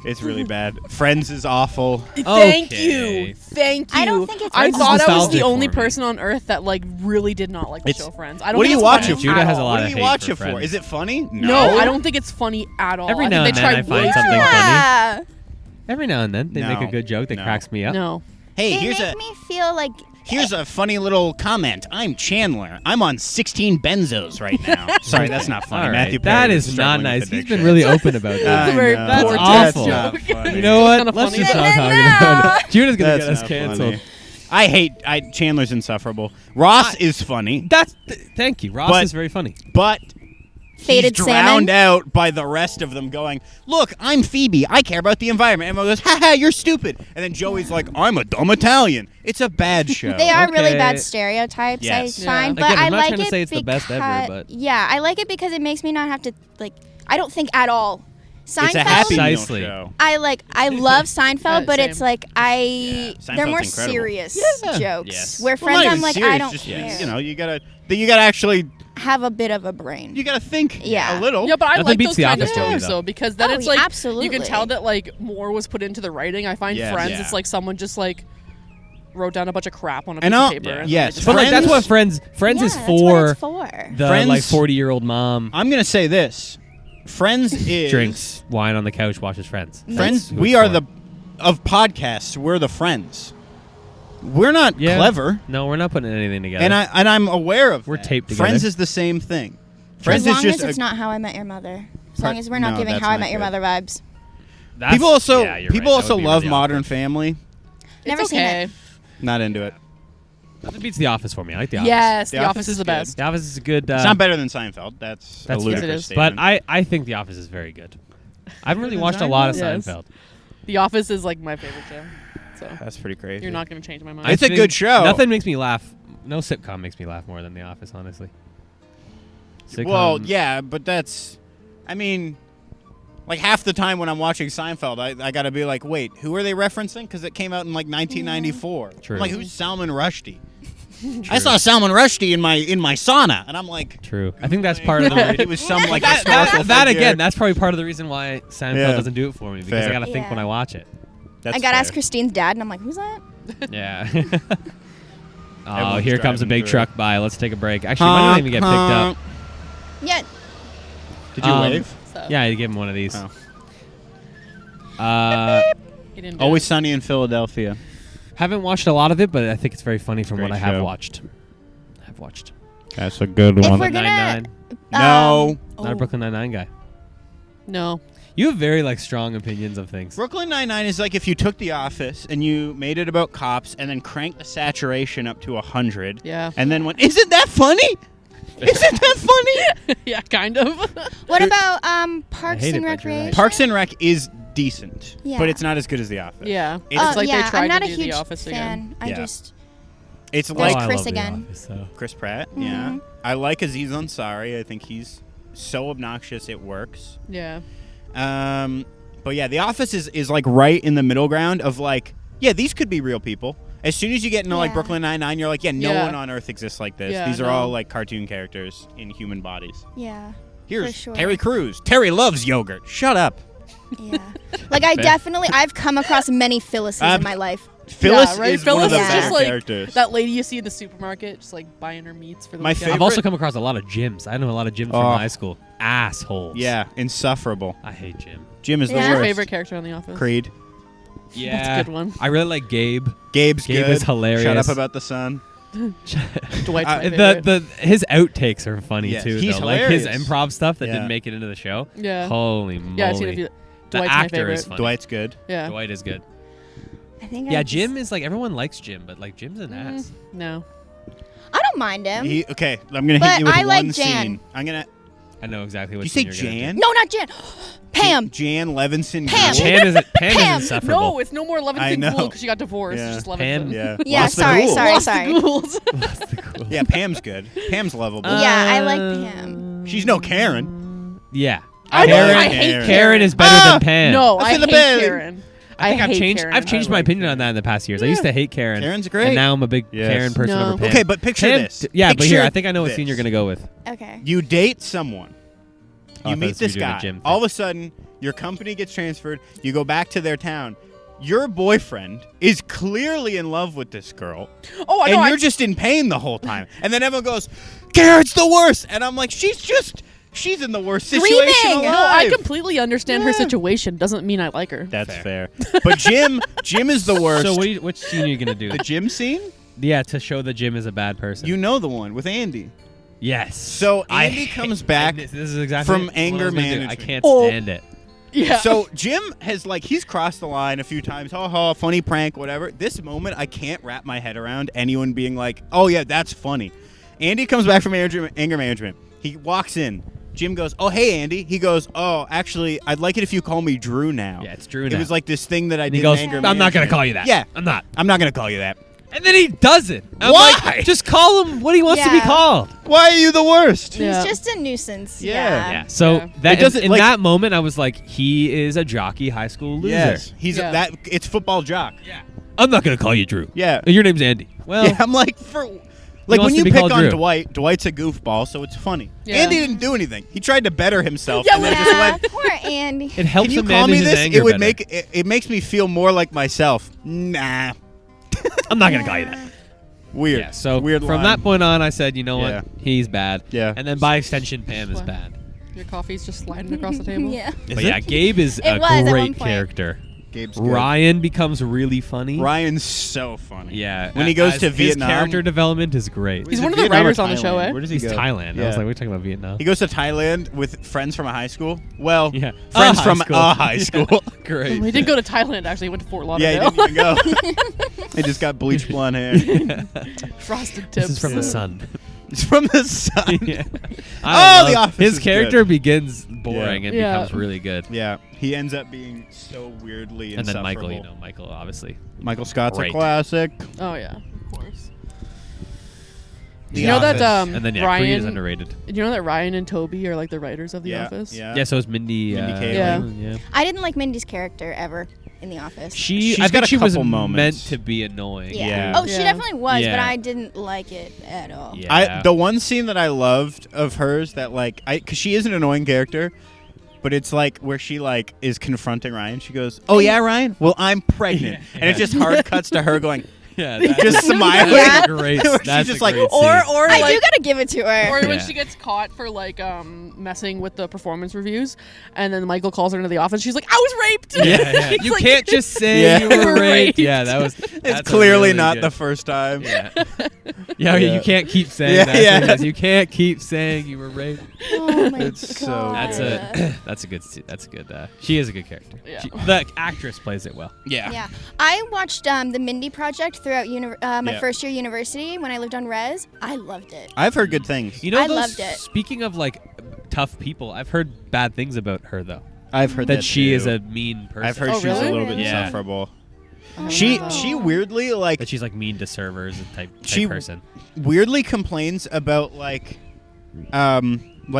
It's really bad. Friends is awful. Thank Okay. you. Thank you. I don't think it's I Friends is thought I was nostalgic the only for me. person on earth that like really did not like the It's- show Friends. I don't What do think you it's watch funny it for? Judah has a at lot What all. do of you hate watch for it for? Friends. Is it funny? No, I don't think it's funny at all. Every I now think and they then try I find way too something hard. funny. Yeah. Every now and then they make No. a good joke that No. cracks me up. No. Hey, They here's make a me feel like here's a funny little comment. I'm Chandler. I'm on 16 benzos right now. Sorry, that's not funny. All right, Matthew Perry that was is not struggling nice. with He's addiction. been really open about That's that. a very I know. That's poor awful. joke. That's not funny. You know what? kinda Let's funny. just stop No, talking no, about no. it. Judah's gonna That's get us not canceled. funny. I hate. Chandler's insufferable. Ross is funny, That's thank you. Ross But- is very funny. but Fated he's salmon. drowned out by the rest of them going, look, I'm Phoebe. I care about the environment. Everyone goes, haha, you're stupid. And then Joey's like, I'm a dumb Italian. It's a bad show. They are really Okay. bad stereotypes. Yes. I find, Yeah. but Again, I I'm not like trying to it say it's the best ever, because- but- yeah, I like it because it makes me not have to like. I don't think at all. Seinfeld. It's a Happy Meal Precisely. show. I love Seinfeld, but same. it's like Yeah, they're more Seinfeld's incredible. serious Yeah. jokes. Yes. Where Well, Friends, not I'm even like, serious, I don't just, care. you know, you gotta actually, Have a bit of a brain. you gotta think Yeah. a little. Yeah, but I Nothing like beats those The kind of Office for me, shows though. though, because then Oh, it's like absolutely. you can tell that like more was put into the writing. I find Yes. Friends, Yeah. it's like someone just like wrote down a bunch of crap on a piece And of paper. yeah. and Yes, they just- But like that's Friends- what Friends Yeah, is that's for. what it's for. The Friends- like 40-year-old mom I'm gonna say this. Friends is drinks wine on the couch, watches Friends. Friends. That's who We it's are for. the of podcasts. We're the Friends. We're not Yeah. clever, No, we're not putting anything together. and I'm aware of. We're that. taped Friends together. is the same thing. As Friends long is just as it's a, not How I Met Your Mother. As Part- long as we're not no, giving that's How I not Met Your good. Mother vibes. That's- people also yeah, you're people right. That also would be love really Modern Family. Never it's seen okay. it. Not into it. Nothing beats The Office for me. I like The Office. Yes, The The Office Office is is the good. best. The Office is a good. It's not better than Seinfeld. That's a That's ludicrous fair. It is. statement. But I think The Office is very good. I haven't really watched a lot of Yes. Seinfeld. The Office is like my favorite show. So that's pretty crazy. you're not gonna change my mind. It's a think good show. Nothing makes me laugh. No sitcom makes me laugh more than The Office, honestly. Sitcom, Well, yeah, but that's. I mean, like half the time when I'm watching Seinfeld, I gotta be like, wait, who are they referencing? Because it came out in like 1994. True. I'm like, who's Salman Rushdie? I saw Salman Rushdie in my sauna, and I'm like, True. I think that's part of the he was some like that historical figure. again. That's probably part of the reason why Seinfeld Yeah. doesn't do it for me because Fair. I gotta think Yeah. when I watch it. That's I gotta fair. ask Christine's dad, and I'm like, who's that? Yeah. Oh, Everyone's here comes a driving big through. truck by. Let's take a break. Actually, might not even get picked up. Yeah. Did you Um, wave? So, Yeah, I give him one of these. Oh. he didn't do Always it. Sunny in Philadelphia. Haven't watched a lot of it, but I think it's very funny from Great what I have show. watched. I've watched. That's a good If one. we're gonna, Nine-Nine. No. Not a Brooklyn Nine-Nine guy. No. You have very like strong opinions of things. Brooklyn Nine-Nine is like if you took The Office and you made it about cops and then cranked the saturation up to 100. Yeah. And then went, isn't that funny? Isn't that funny? Yeah, kind of. What about Parks hate and it, but you're right. Recreation? Parks and Rec is decent, Yeah. but it's not as good as The Office. Yeah. It's It's like yeah, they tried I'm not to a do huge The Office fan. again. I Yeah. just It's There's like I Chris love The again. Office, so. Chris Pratt. Yeah, I like Aziz Ansari. I think he's so obnoxious it works. Yeah. But yeah, The Office is like right in the middle ground of like, yeah, these could be real people. As soon as you get into like Yeah. Brooklyn Nine-Nine, you're like, yeah, no Yeah. one on Earth exists like this. Yeah, These are no. all like cartoon characters in human bodies. yeah. Here's sure. Terry Crews. Terry loves yogurt. Shut up. Yeah. Like I've come across many Phyllises in my life. Phyllis right? is Phyllis one of the is best just like characters. That lady you see in the supermarket, just like buying her meats for the My weekend. favorite- I've also come across a lot of gyms. I know a lot of gyms from Oh. high school. Assholes. Yeah, insufferable. I hate Jim. Jim is Yeah. the Who's your worst. favorite character on The Office? Creed. Yeah. That's a good one. I really like Gabe. Gabe's Gabe good. is hilarious. Shut up about the sun. Dwight's my The favorite. his outtakes are funny Yes, too. he's though. Like his hilarious. improv stuff that Yeah. didn't make it into the show. Yeah. Holy moly. Yeah, I've seen a few. The Dwight's my actor favorite. is funny. Dwight's good. Yeah. Dwight is good. I think. Yeah, I Jim is like everyone likes Jim, but like Jim's an ass. No. I don't mind him. Okay, I'm gonna hit But you with I one like Jan. scene. I'm gonna. I know exactly what Did you say scene you're gonna Jan? No, not Jan. Pam. Jan Levinson. Pam. do. Gould? Pam Pam. is insufferable. No, it's no more I Levinson know. Gould because she got divorced. Yeah. It's just Pam? Levinson. Yeah. Yeah, Lost the sorry, Ghouls. sorry. Lost the Goulds. Yeah, Pam's good. Pam's lovable. Yeah, I like Pam. She's no Karen. Yeah. I know. Karen, I hate Karen is better Ah! than Pam. No, That's I in the hate bed. Karen. I think I've hate changed. Karen. I've changed I my like opinion on that in the past years. I used to hate Karen. Karen's great. And now I'm a big Yes. Karen person No. over Pam. Okay, but picture Pam- this. Yeah, but here Picture I think I know what scene this. you're gonna go with. Okay. You date someone. Oh, I You thought meet this was this doing a guy. gym thing. All of a sudden, your company gets transferred. You go back to their town. Your boyfriend is clearly in love with this girl, Oh, I and know. you're just in pain the whole time. And then everyone goes, "Karen's the worst," and I'm like, she's in the worst situation Grieving. alive. No, I completely understand her Yeah. situation. Doesn't mean I like her. That's fair. But Jim is the worst. So which scene are you gonna do? The Jim scene? Yeah, to show that Jim is a bad person. You know the one with Andy. yes. So I Andy hate- comes back This is exactly from what I anger was gonna do. I management. can't Oh. stand it. Yeah. So Jim has he's crossed the line a few times. Ha ha, funny prank, whatever. This moment, I can't wrap my head around anyone being like, "Oh yeah, that's funny." Andy comes back from anger management. He walks in. Jim goes, "Oh, hey, Andy." He goes, "Oh, actually, I'd like it if you call me Drew now." Yeah, it's Drew It now. was like this thing that I And did. he goes, in anger I'm not going management. to call you that. Yeah. I'm not. I'm not going to call you that. And then he does it. I'm Why? like, just call him what he wants to be Yeah. called. Why are you the worst? Yeah. He's just a nuisance. Yeah. Yeah. So Yeah. that It doesn't, in like- that moment, I was like, he is a jockey high school loser. Yes, he's Yeah. that. It's football jock. Yeah. I'm not going to call you Drew. Yeah. Your name's Andy. Well, Yeah, I'm like like wants when to you be pick called on Drew. Dwight's a goofball, so it's funny. Yeah. Andy didn't do anything. He tried to better himself. Yeah, and then Yeah, just went, poor Andy. it helps "Can you him call manage me his this? anger It would better. make it makes me feel more like myself." Nah, I'm not going to call you that. weird. Yeah, so weird. from line. that point on, I said, you know Yeah. what? He's bad. Yeah. And then by extension, Pam is What? bad. Your coffee's just sliding across the table. Yeah. Is But it? yeah, Gabe is It a was at one great point. character. Gabe's good. Ryan becomes really funny. Ryan's so funny. Yeah. When he goes as to his Vietnam, character development is great. He's Is one it of the Vietnam or writers on the show, Thailand? eh? Where does he He's go? Thailand. I Yeah. was like, we're talking about Vietnam. He goes to Thailand with friends from a high school. Well, Yeah. friends A high from school. a high school. Great. He didn't go to Thailand, actually. He went to Fort Yeah, Lauderdale. he didn't even go. He just got bleached blonde hair. Frosted tips. This is from the sun. It's from the sun. Yeah. Oh, I The love- Office His is character good. begins boring and Yeah. becomes really good. Yeah, he ends up being so weirdly And then insufferable. Michael, Michael obviously. Michael Scott's Great. a classic. Oh, yeah. Of course. The You know that Office. And then yeah, Creed is Ryan... underrated. Do you know that Ryan and Toby are like the writers of The Yeah, Office? yeah. Yeah, so is Mindy. Mindy Kaling. Yeah. yeah. I didn't like Mindy's character ever in The Office. She, She's I got think a she was couple meant moments. to be annoying. Yeah. Oh, she Yeah. definitely was, but Yeah. I didn't like it at all. Yeah. The one scene that I loved of hers that like because she is an annoying character, but it's like where she like is confronting Ryan. She goes, "Oh yeah, Ryan. Well, I'm pregnant," and it just hard cuts to her going, yeah, just smiling. Yeah. great. Where she's That's just a like, great Or scene. I like, do gotta give it to her. or when Yeah. she gets caught for like messing with the performance reviews, and then Michael calls her into the office. She's like, "I was raped." Yeah. He's You like, can't just say Yeah. you were raped. Raped. Yeah, that was. It's that's a clearly really not good- the first time. Yeah. Yeah. Yeah, you can't keep saying Yeah, that. yeah. because You can't keep saying you were raped. Oh my It's so god. That's a that's a good she is a good character. Yeah. The actress plays it well. Yeah, I watched the Mindy Project throughout my Yeah. first year university when I lived on Res. I loved it. I've heard good things. You know, I those- loved it. Speaking of like tough people, I've heard bad things about her though. I've heard That she too. is a mean person. I've heard Oh, she's really? a little bit Yeah. insufferable. I don't She know. she weirdly like that she's like mean to servers and type She- person. weirdly complains about like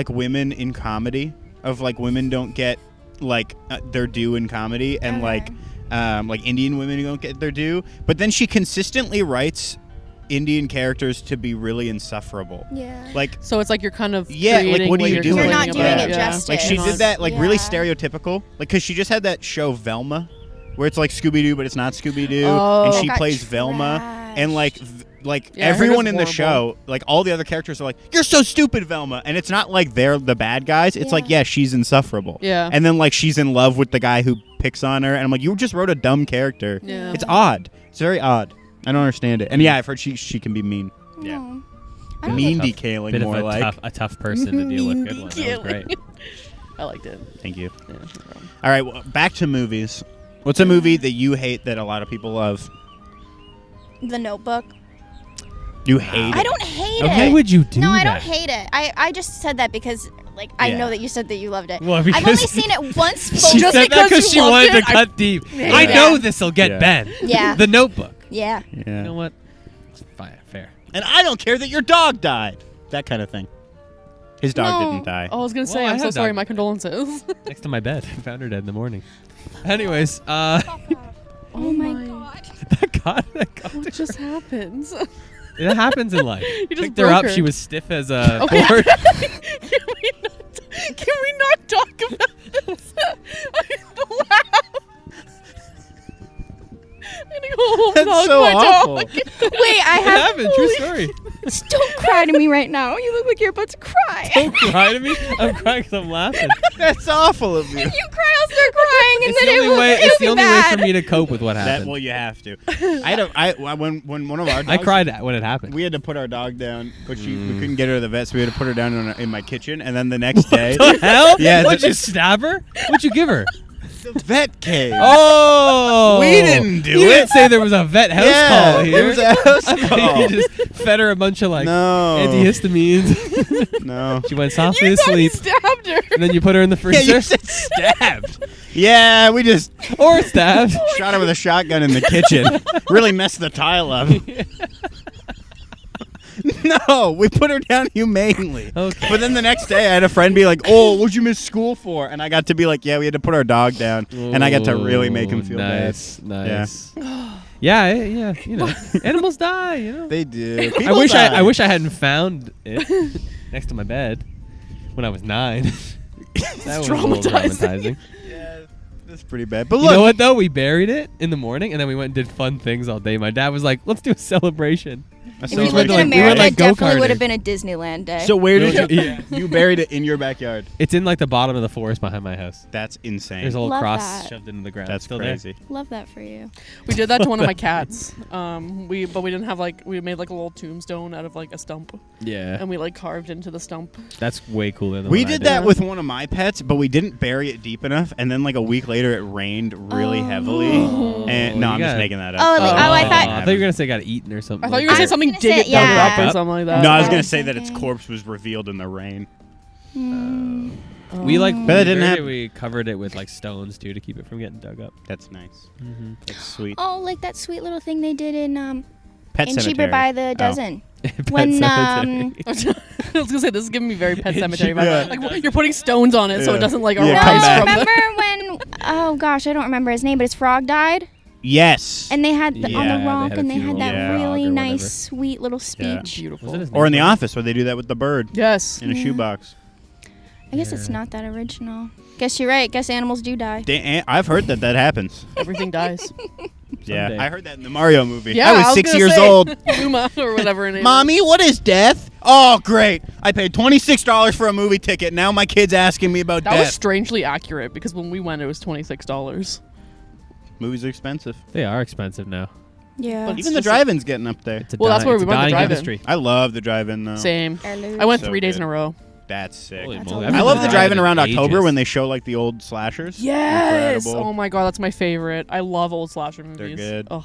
women in comedy of like women don't get like their due in comedy and Okay. like Indian women who don't get their due, but then she consistently writes Indian characters to be really insufferable. Yeah. Like So it's like you're kind of Yeah, like, creating what are you you're doing? You're not complaining doing about. it justice. like she Not- did that like really Yeah. stereotypical, like because she just had that show Velma where it's like Scooby Doo but it's not Scooby Doo, Oh. and she Got plays Velma and like Yeah, I heard everyone it's in the horrible. show, like all the other characters are like, "You're so stupid, Velma," and it's not like they're the bad guys. It's like, Yeah. yeah, she's insufferable. Yeah. And then like she's in love with the guy who picks on her, and I'm like, you just wrote a dumb character. Yeah. It's odd. It's very odd. I don't understand it. And yeah, I've heard she can be mean. Yeah. No. I don't Mean think- decaling Bit more of like. a tough person to deal with. Good one. That was Mean great. I liked it. Thank you. Yeah, no problem. All right, well, back to movies. What's a movie that you hate that a lot of people love? The Notebook. You hate I it. don't hate Why it. would you do No, that? I don't hate it. I just said that because like I Yeah. know that you said that you loved it. Well, I've because- only seen it once. She Just said that because because you she loved wanted it, to cut deep. Yeah. I Yeah. know this'll get Yeah. Ben. Yeah. The Notebook. Yeah. Yeah. You know what? It's fine, fair. And I don't care that your dog died. That kind of thing. His dog No. didn't die. Oh, I was gonna say, Well, I I'm so had sorry. dog. My condolences. Next to my bed. I found her dead in the morning. Anyways, Oh my god. What just happens? it happens in life. just Picked her broke up. her. She was stiff as a Okay. board. Can we not talk about this? I'm gonna laugh. I'm gonna go home and That's hug so my awful. dog. Wait, I It have. happened. True story. Don't cry to me right now. You look like you're about to cry. Don't cry to me. I'm crying because I'm laughing. That's awful of you. If you cry, I'll start crying, and It's then the it only will. way. It'll It's be the only way bad. for me to cope with what That happened. well, you have to. When one of our dogs, I cried when it happened. We had to put our dog down, but we couldn't get her to the vet, so we had to put her down in my kitchen. And then the next day, What the hell? Yeah, What'd the- you stab her? What'd you give her? The vet cave. Oh, We didn't do you it. didn't say there was a vet house Yeah, call here. it was a house call. You just fed her a bunch of No. antihistamines. No. She went softly You to thought sleep, stabbed her. and then you put her in the Yeah, freezer. you said stabbed. Yeah, we just Or stabbed. shot her with a shotgun in the kitchen. Really messed the tile up. No, we put her down humanely. Okay. But then the next day, I had a friend be like, "Oh, what'd you miss school for?" And I got to be like, "Yeah, we had to put our dog down," and I got to really make him feel nice, bad. Nice. Yeah, yeah. You know, animals die. You know. They do. I wish I wish I hadn't found it next to my bed when I was 9. That was a little traumatizing. Yeah, that's pretty bad. But You look, know what though? We buried it in the morning, and then we went and did fun things all day. My dad was like, "Let's do a celebration." That's If so you lived in like- we went, America, like, it definitely would go-karting. have been a Disneyland day. So where did you? Yeah. You buried it in your backyard. It's in like the bottom of the forest behind my house. That's insane. There's a little Love cross that. shoved into the ground. That's Still crazy. Love that for you. We did that to one of my cats. We didn't have we made like a little tombstone out of like a stump, There. Yeah, and we like carved into the stump. that's way cooler than We what I did that with one of my pets, but we didn't bury it deep enough. And then like a week later, it rained really heavily. And no, You I'm just got- making that up. Oh, like- oh, I thought- I thought you were gonna say got eaten or something. I thought you were like gonna that. say something gonna dig say- it dug yeah. up or something like that. No, I was I gonna was say that its thinking- corpse was revealed in the rain. We like But that we didn't buried it, happen. We covered it with like stones too to keep it from getting dug up. That's nice. Mm-hmm. That's sweet. Oh, like that sweet little thing they did in Pet in Cheaper cemetery. by the Oh. Dozen. Pet When, cemetery. I was gonna say this is giving me very Pet Cemetery Yeah. vibes. Like you're putting stones on it so Yeah. it doesn't like Yeah, arise come back. from Remember the. when? Oh gosh, I don't remember his name, but his frog died, Yes. and they had on Yeah, the they rock, had a and they had funeral. that Yeah. really Or nice, whatever. sweet little speech. Beautiful. Was it his Or in name? The Office, where they do that with the bird Yes. in a shoebox. I guess it's not that original. Guess you're right. Guess animals do die. I've heard that happens. Everything dies. Yeah, Someday. I heard that in the Mario movie. Yeah, I was 6 gonna years say, old. Uma or whatever her name. Mommy, what is death? Oh, great. I paid $26 for a movie ticket. Now my kid's asking me about That was death. strangely accurate because when we went, it was $26. Movies are expensive. They are expensive now. Yeah. But- Even the drive-in's getting up there. It's a Well, that's where it's we a went, the dying drive-in. industry. I love the drive-in, though. Same. Heirloom. I went So 3 days good. in a row. That's sick. Holy That's moly, a I've lot. I been love to the the drive-in drive-in around in October ages. when they show, like, the old slashers. Yes. Incredible. Oh my god, that's my favorite. I love old slasher movies. good. Ugh.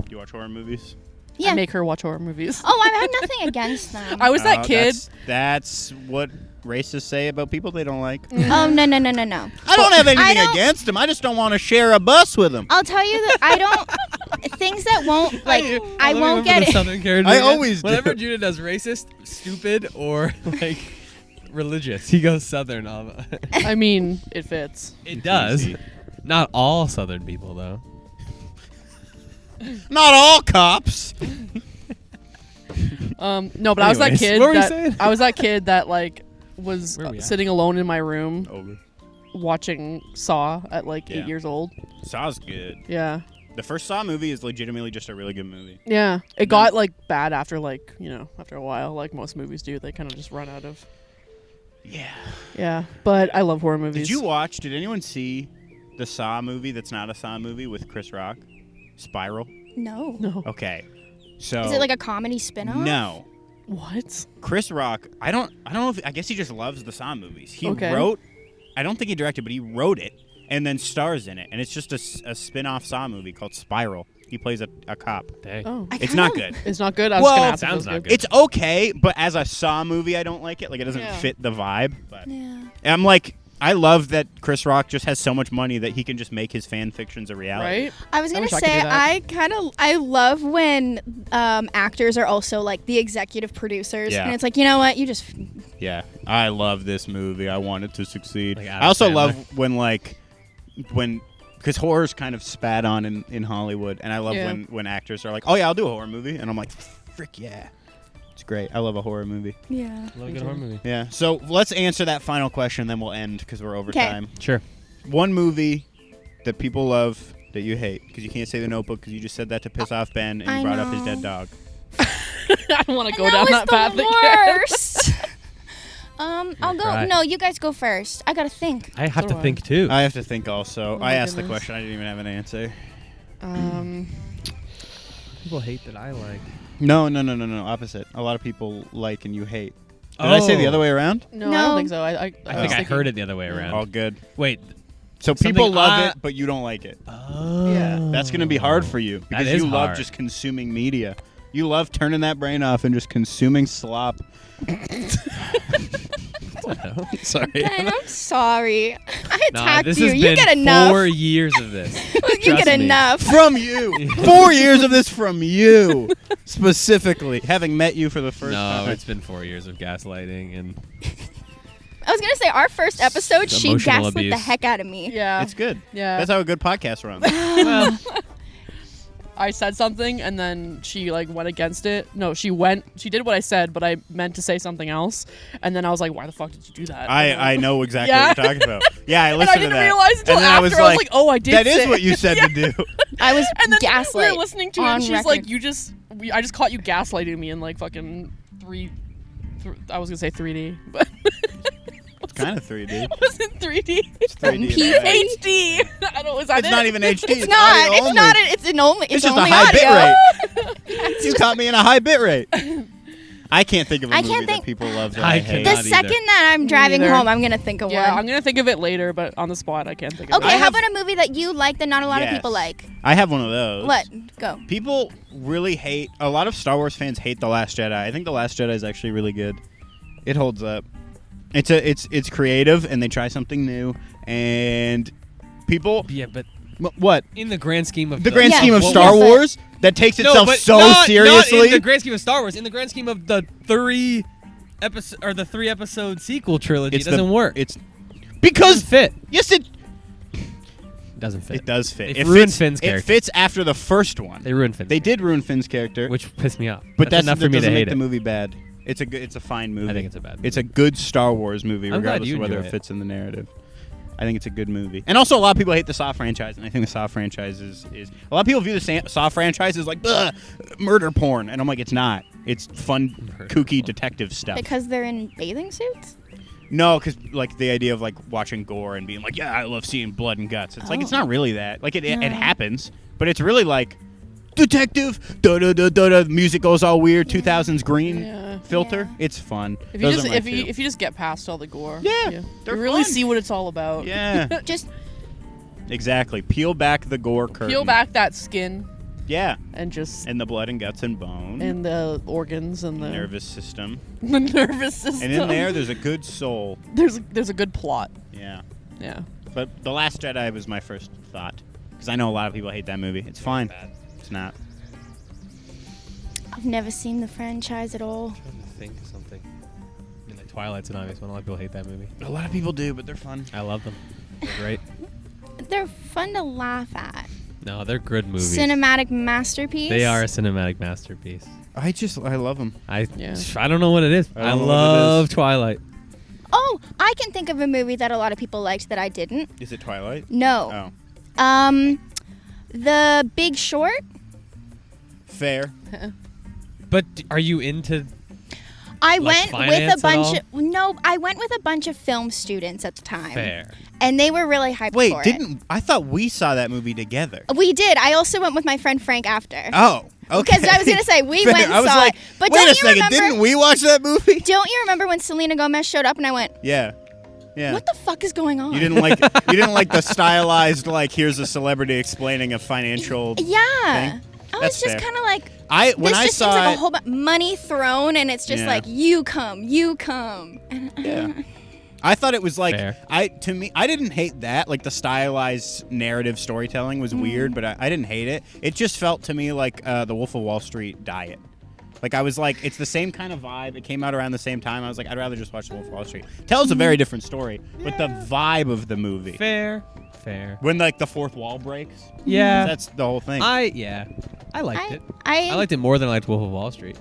You watch horror movies? Yeah. I make her watch horror movies. Oh, I have nothing against them. I was that kid. That's what racists say about people they don't like. Oh no. I don't have anything don't- against them. I just don't want to share a bus with them. I'll tell you that I don't. Things that won't like I won't get it. Southern character I again. always do. Whenever Judah does racist, stupid, or like religious, he goes Southern. I mean, it fits. It does. Easy. Not all Southern people though. Not all cops. No, but I was that Anyways, kid. what were you that, saying? I was that kid that like was Where are we at? sitting alone in my room Over. watching Saw at like 8 Yeah. years old. Saw's good. Yeah. The first Saw movie is legitimately just a really good movie. Yeah. It got like bad after like, after a while, like most movies do. They kind of just run out of. Yeah. Yeah. But I love horror movies. Did anyone see the Saw movie that's not a Saw movie with Chris Rock? Spiral? No. No. Okay. So Is it like a comedy spin-off? No. What? Chris Rock, I don't know if I guess he just loves the Saw movies. He Okay. wrote, I don't think he directed, but he wrote it and then stars in it. And it's just a spin-off Saw movie called Spiral. He plays a cop. Dang. Oh. It's not good. It's not good. I was Well, gonna ask if it sounds was not good. good. It's okay, but as a Saw movie, I don't like it. Like, it doesn't Yeah. fit the vibe. But Yeah. and I'm like, I love that Chris Rock just has so much money that he can just make his fan fictions a reality. Right? I was gonna wish I could do say that. I love when actors are also like the executive producers, Yeah. and it's like, you know what, you just Yeah, I love this movie. I want it to succeed. Like Adam I also Sandler. love when because horror's kind of spat on in Hollywood, and I love Yeah. when actors are like, "Oh yeah, I'll do a horror movie," and I'm like, "Frick yeah, it's great. I love a horror movie." yeah. Love a good horror movie. Yeah. So let's answer that final question, then we'll end because we're over 'Kay. time. Sure. One movie that people love that you hate because you can't say The Notebook because you just said that to piss off Ben and you I brought up his know. dead dog. I don't want to go that down was that path the again. worst. I'll go. cry. No, you guys go first. I gotta think. I have So to do I. think too. I have to think also. Oh my I asked the goodness. question. I didn't even have an answer. People hate that I like. No. Opposite. A lot of people like and you hate. Did I say the Oh. other way around? No, I No. don't think so. I I think I heard it the other way around. All good. Wait, So people Something love I- it, but you don't like it. Oh. Yeah, that's going to be hard for you because is you love hard. just consuming media. You love turning that brain off and just consuming slop. Sorry. Ben, I'm sorry. I Nah, attacked this you. has You been get enough. 4 years of this. You Trust get me. enough. From you. 4 years of this from you, specifically, having met you for the first No, time. it's been 4 years of gaslighting and I was gonna say our first episode, she Emotional gaslit the abuse. heck out of me. Yeah. It's good. Yeah. That's how a good podcast runs. well, I said something and then she like went against it. No, she did what I said, but I meant to say something else. And then I was like, why the fuck did you do that? I know exactly Yeah. what you're talking about. Yeah, I And listened I didn't to that. realize until and then after. I was like, oh, I did that say is what you said to do. I was And then gaslit. we were listening to it on and she's record. like, I just caught you gaslighting me in like fucking I was gonna say 3D, but It's kind of 3D. it wasn't 3D. It's 3D. in P- a way. HD. I don't know, is that It's it? not even HD. It's not. audio It's only. not. It's an only. It's just a only high audio. bit rate. You caught me in a high bit rate. I can't think of a I movie can't that think- people love that I I hate. cannot The either. second that I'm driving neither. home, I'm gonna think of Yeah, one. I'm gonna think of it later, but on the spot I can't think of Okay, it. how have- about a movie that you like that not a lot of Yes. people like? I have one of those. What? Go. People really hate. A lot of Star Wars fans hate The Last Jedi. I think The Last Jedi is actually really good. It holds up. It's creative and they try something new and people. yeah, but What? in the grand scheme of The grand Yeah. scheme of Well, Star yeah, but- Wars that takes itself but so not seriously. in the grand scheme of Star Wars. In the grand scheme of the 3-episode sequel trilogy, it doesn't work. It's It because doesn't fit. yes, it Doesn't fit. it does fit. They It ruined fits, Finn's It character. fits after the first one. They ruined Finn. They did ruin Finn's character, which pissed me off. but that's enough that for me to doesn't hate make the it. movie bad. It's a fine movie. I think it's a bad movie. It's a good Star Wars movie, I'm glad regardless you of whether enjoy it it. fits in the narrative. I think it's a good movie. And also, a lot of people hate the Saw franchise, and I think the Saw franchise is a lot of people view the Saw franchise as like ugh, murder porn, and I'm like, it's not. It's fun, Murder kooky porn. detective stuff. Because they're in bathing suits? No, because like the idea of like watching gore and being like, yeah, I love seeing blood and guts. It's like it's Oh. not really that. Like it No. happens, but it's really like detective. Da da da da da. Music goes all weird. 2000s green Yeah. filter. Yeah. It's fun. If you Those just are my if two. you just get past all the gore, Yeah, they're you really fun. see what it's all about. Yeah, Just exactly. Peel back the gore curtain. Peel back that skin Yeah, and just and the blood and guts and bone. and the organs and the nervous system. the nervous system. And in there's a good soul. there's a good plot. Yeah. Yeah. But The Last Jedi was my first thought. Because I know a lot of people hate that movie. It's fine. It's not. I've never seen the franchise at all. I'm trying to think of something. I mean, like Twilight's an obvious one. A lot of people hate that movie. A lot of people do, but they're fun. I love them. They're great. They're fun to laugh at. No, they're good movies. Cinematic masterpiece. They are a cinematic masterpiece. I love them. I Yeah. I don't know what it is. I I, don't know what it love is. Twilight. Oh, I can think of a movie that a lot of people liked that I didn't. Is it Twilight? No. Oh. The Big Short. Fair. But are you into? I Like went with finance a at bunch all? of no. I went with a bunch of film students at the time, Fair. and they were really hyped Wait, for I thought we saw that movie together. it. We did. I also went with my friend Frank after. Oh. Okay. Because I was gonna say we Fair. went and I was saw like, it. But wait don't a you second, remember? didn't we watch that movie? Don't you remember when Selena Gomez showed up and I went, Yeah. Yeah. "What the fuck is going on?" You didn't like the stylized like here's a celebrity explaining a financial Yeah. thing? I was That's just fair. kind of like, when this I just saw seems like it, a whole money thrown, and it's just Yeah. like you come. And, Yeah. I thought it was like Fair. I didn't hate that. Like the stylized narrative storytelling was weird, but I didn't hate it. It just felt to me like the Wolf of Wall Street diet. Like I was like, it's the same kind of vibe. It came out around the same time. I was like, I'd rather just watch the Wolf of Wall Street. Tells a very different story, but the vibe of the movie, Fair. when like the fourth wall breaks, Yeah. that's the whole thing. I liked it. I I liked it more than I liked Wolf of Wall Street.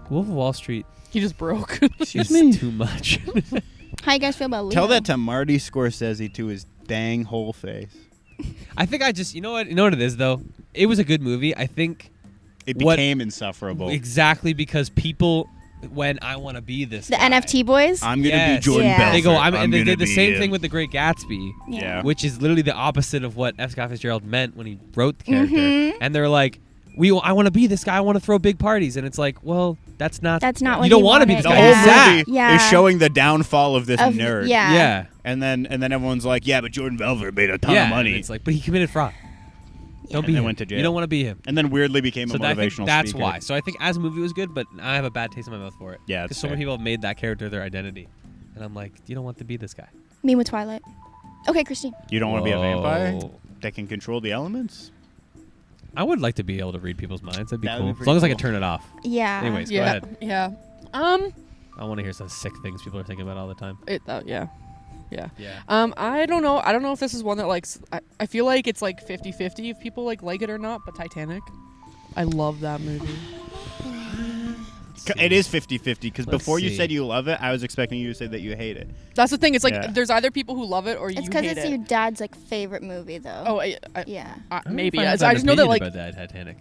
Wolf of Wall Street He just broke. is too much. How you guys feel about Leo? Tell that to Marty Scorsese to his dang whole face. I think I just you know what it is though. It was a good movie. I think It What- became insufferable. exactly because people when I want to be this the guy, NFT boys. I'm gonna Yes. be Jordan Yeah. Belfort. They go. And they gonna did the be same him. thing with The Great Gatsby, Yeah. which is literally the opposite of what F. Scott Fitzgerald meant when he wrote the character. Mhm. And they're like, I want to be this guy. I want to throw big parties. And it's like, well, That's not what you don't he want to be wanted. this The guy. whole He's sad. movie Yeah. is showing the downfall of this Of- nerd. yeah. Yeah. And then everyone's like, yeah, but Jordan Belfort made a ton Yeah. of money. And it's like, but he committed fraud. Don't be And then him. went to jail. You don't want to be him. And then weirdly became a So I think motivational that's speaker. why. So I think as a movie it was good, but I have a bad taste in my mouth for it. Yeah, because that's so many fair. people have made that character their identity, and I'm like, you don't want to be this guy. Me with Twilight. Okay, Christine. You don't want to be a vampire Whoa. that can control the elements? I would like to be able to read people's minds. That'd be That would cool. be as pretty long as I can cool. turn it off. Yeah. Anyways, go Yeah. ahead. Yeah. I want to hear some sick things people are thinking about all the time. Yeah. Yeah. Yeah. I don't know. I don't know if this is one that I feel like it's like 50-50 if people like it or not, but Titanic. I love that movie. It is 50-50 because Let's before you see. said you love it, I was expecting you to say that you hate it. That's the thing. It's like Yeah. there's either people who love it or you It's because hate it's it. your dad's like favorite movie, though. Oh, Yeah. maybe. I I don't know if just know that an like opinion about that Titanic.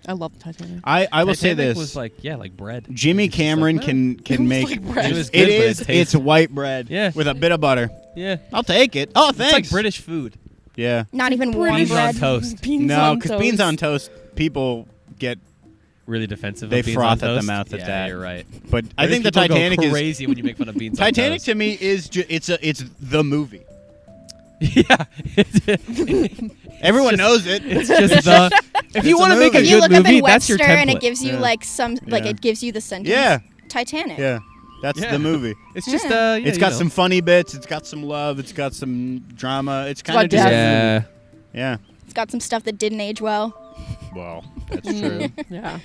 I love Titanic. I will say Titanic this. was like bread. Jimmy It was just like, Cameron "Eh." can make like bread. It was it good, but is it tastes- it's white bread Yeah. with a bit of butter. Yeah. I'll take it. Oh, It's thanks. like British food. Yeah. Not even warm Beans on bread. toast. Beans No, on because beans toast. on toast, people get. Really defensive. They of beans froth on at the toast. mouth at yeah, that. You're right. But I think the British people Titanic go is crazy when you make fun of beans. on Titanic toast. to me is it's the movie. Yeah. Everyone knows it. It's just the. If It's you a want to make a movie. You good look up movie, in that's your Webster template. and it gives you Yeah. like Yeah. it gives you the sentence. Yeah. Titanic. Yeah, that's Yeah. the movie. It's just Yeah. yeah, It's got some funny bits. It's got some love. It's got some drama. It's kind got of just depth. Yeah. yeah. It's got some stuff that didn't age well. Well, that's true. Yeah.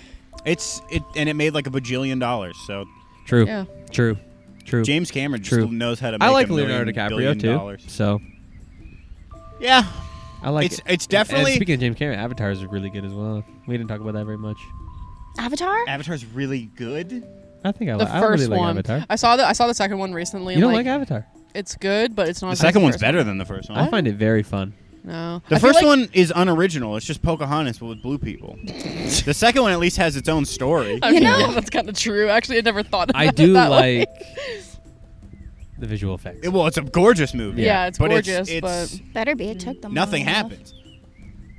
And it made like $1 bajillion. So True. Yeah. True. True. James Cameron just True. knows how to make I like $1 Leonardo billion DiCaprio too. dollars. So Yeah, I like it's it. it's And definitely speaking of James Cameron, Avatar is really good as well. We didn't talk about that very much. Avatar? Avatar's really good. I think I The really first like one. Avatar. I saw the second one recently. You and don't like Avatar? It's good, but it's not. The as good as second one's first better than the first one. I find it very fun. No. The I feel first like- one is unoriginal. It's just Pocahontas, but with blue people. The second one at least has its own story. I mean, know- yeah, that's kind of true. Actually, I never thought about I it do that way. like the visual effects. Well, it's a gorgeous movie. Yeah, it's but gorgeous, it's Better be. It took them nothing long enough. happens.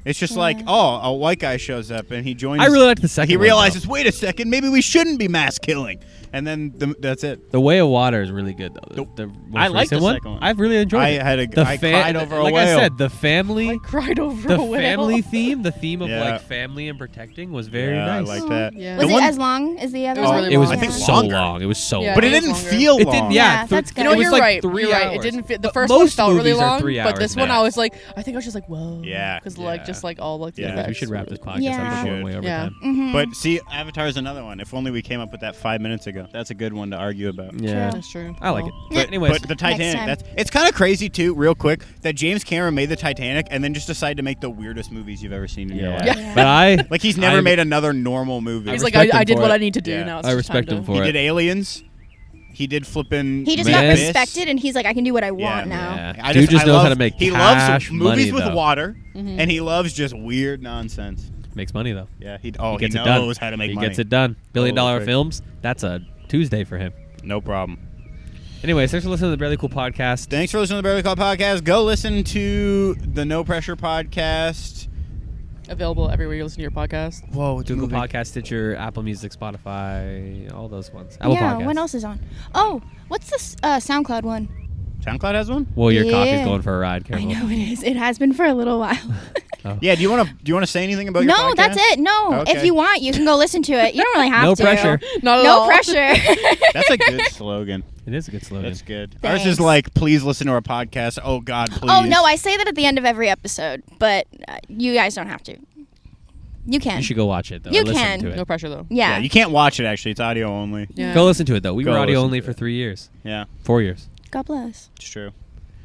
It's just like, oh, a white guy shows up and he joins. I really like the second He one, realizes, though. wait a second, maybe we shouldn't be mass killing, and then that's it. The Way of Water is really good though. The most I like the recent second one. I've really enjoyed it. I cried over a like whale. I said, the family, I cried over the a whale. family theme, the theme of Yeah. like family and protecting was very Yeah, nice. I like that. Yeah. Was The it one- as long as the other It was one? really It was long. I think so longer. long. It was so Yeah, long. But it it was didn't longer. feel It long. didn't. Yeah, Yeah, that's th- good. You know, it was you're like right. 3 You're right. hours. It didn't fit. The But first one most felt really movies are long, 3 but this hours one I max. was like, I think I was just like, whoa. Yeah. Because like Yeah. just like all like the Yeah. effects. We should wrap this podcast Yeah. up. We're going We way should. over Yeah. time. Mhm. But see, Avatar is another one. If only we came up with that 5 minutes ago. That's a good one to argue about. Yeah, That's true. I like it. Well, But anyways, But the Titanic, time. it's kind of crazy too, real quick, that James Cameron made the Titanic and then just decided to make the weirdest movies you've ever seen in your life. Yeah. But I Like he's never I- made another normal movie. He's I like, respect him I did for what it. I need to do. Yeah. Now it's I just respect time him to- for He it. did Aliens. He did flipping. He just Man. got Abyss. respected, and he's like, I can do what I want now. Yeah. Dude just knows how to make He cash loves movies money, with though. water, Mhm. and he loves just weird nonsense. Makes money though. Yeah, he He gets it knows done. how to make he money. gets it done. $1 billion trick. films. That's a Tuesday for him. No problem. Anyways, thanks for listening to the Barely Cool podcast. Thanks for listening to the Barely Call Podcast. Go listen to the No Pressure Podcast. Available everywhere you listen to your podcast. Whoa, Google Podcast, Stitcher, Apple Music, Spotify, all those ones. Apple Yeah, Podcasts. what else is on? Oh, what's this SoundCloud one? SoundCloud has one. Well, your coffee's Yeah. going for a ride. I Careful. know it is. It has been for a little while. Yeah. Do you want to say anything about your podcast? No, that's it. No, Okay. if you want, you can go listen to it. You don't really have No to. pressure. Not at No all. pressure. That's a good slogan. It is a good slogan. That's good. Thanks. Ours is like, please listen to our podcast. Oh God, please. Oh no, I say that at the end of every episode, but you guys don't have to. You can. You should go watch it though. You or listen can. to it. No pressure though. Yeah, Yeah. you can't watch it actually. It's audio only. Yeah. Go listen to it though. We Go were audio listen only to for it. 3 years, Yeah, 4 years. God bless. it's true.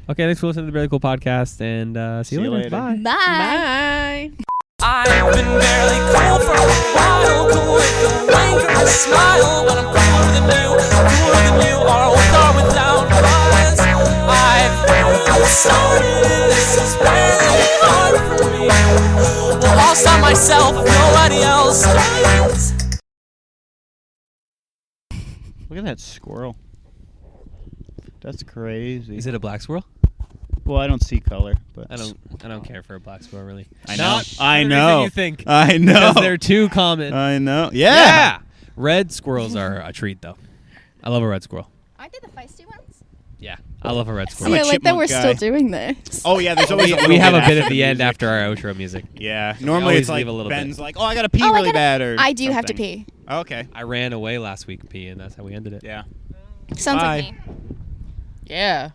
Okay, thanks for listening to the Barely Cool podcast, and see you later. Bye. Bye. Bye. I've been barely cool for a while, cool with a wink or a smile, but I'm cooler than you are with or without buzz. I've been sorry, this is really hard for me. Well, I'll stop myself if nobody else does. Look at that squirrel. That's crazy. Is it a black squirrel? Well, I don't see color, but I don't care for a black squirrel really. I know. Not I for the reason know. You think? I know. Because they're too common. I know. Yeah. Red squirrels are a treat, though. I love a red squirrel. Aren't they the feisty ones? Yeah, I love a red I'm squirrel. a Yeah, like that we're chipmunk still guy. doing this. Oh yeah, there's always a little We have a bit after at the end music. after our outro music. Yeah, normally always it's like leave a little Ben's bit. like, oh, I gotta pee Oh, I really gotta- bad, or I do have to something. pee. Okay. I ran away last week, pee, and that's how we ended it. Yeah. Sounds Bye. like me. Yeah.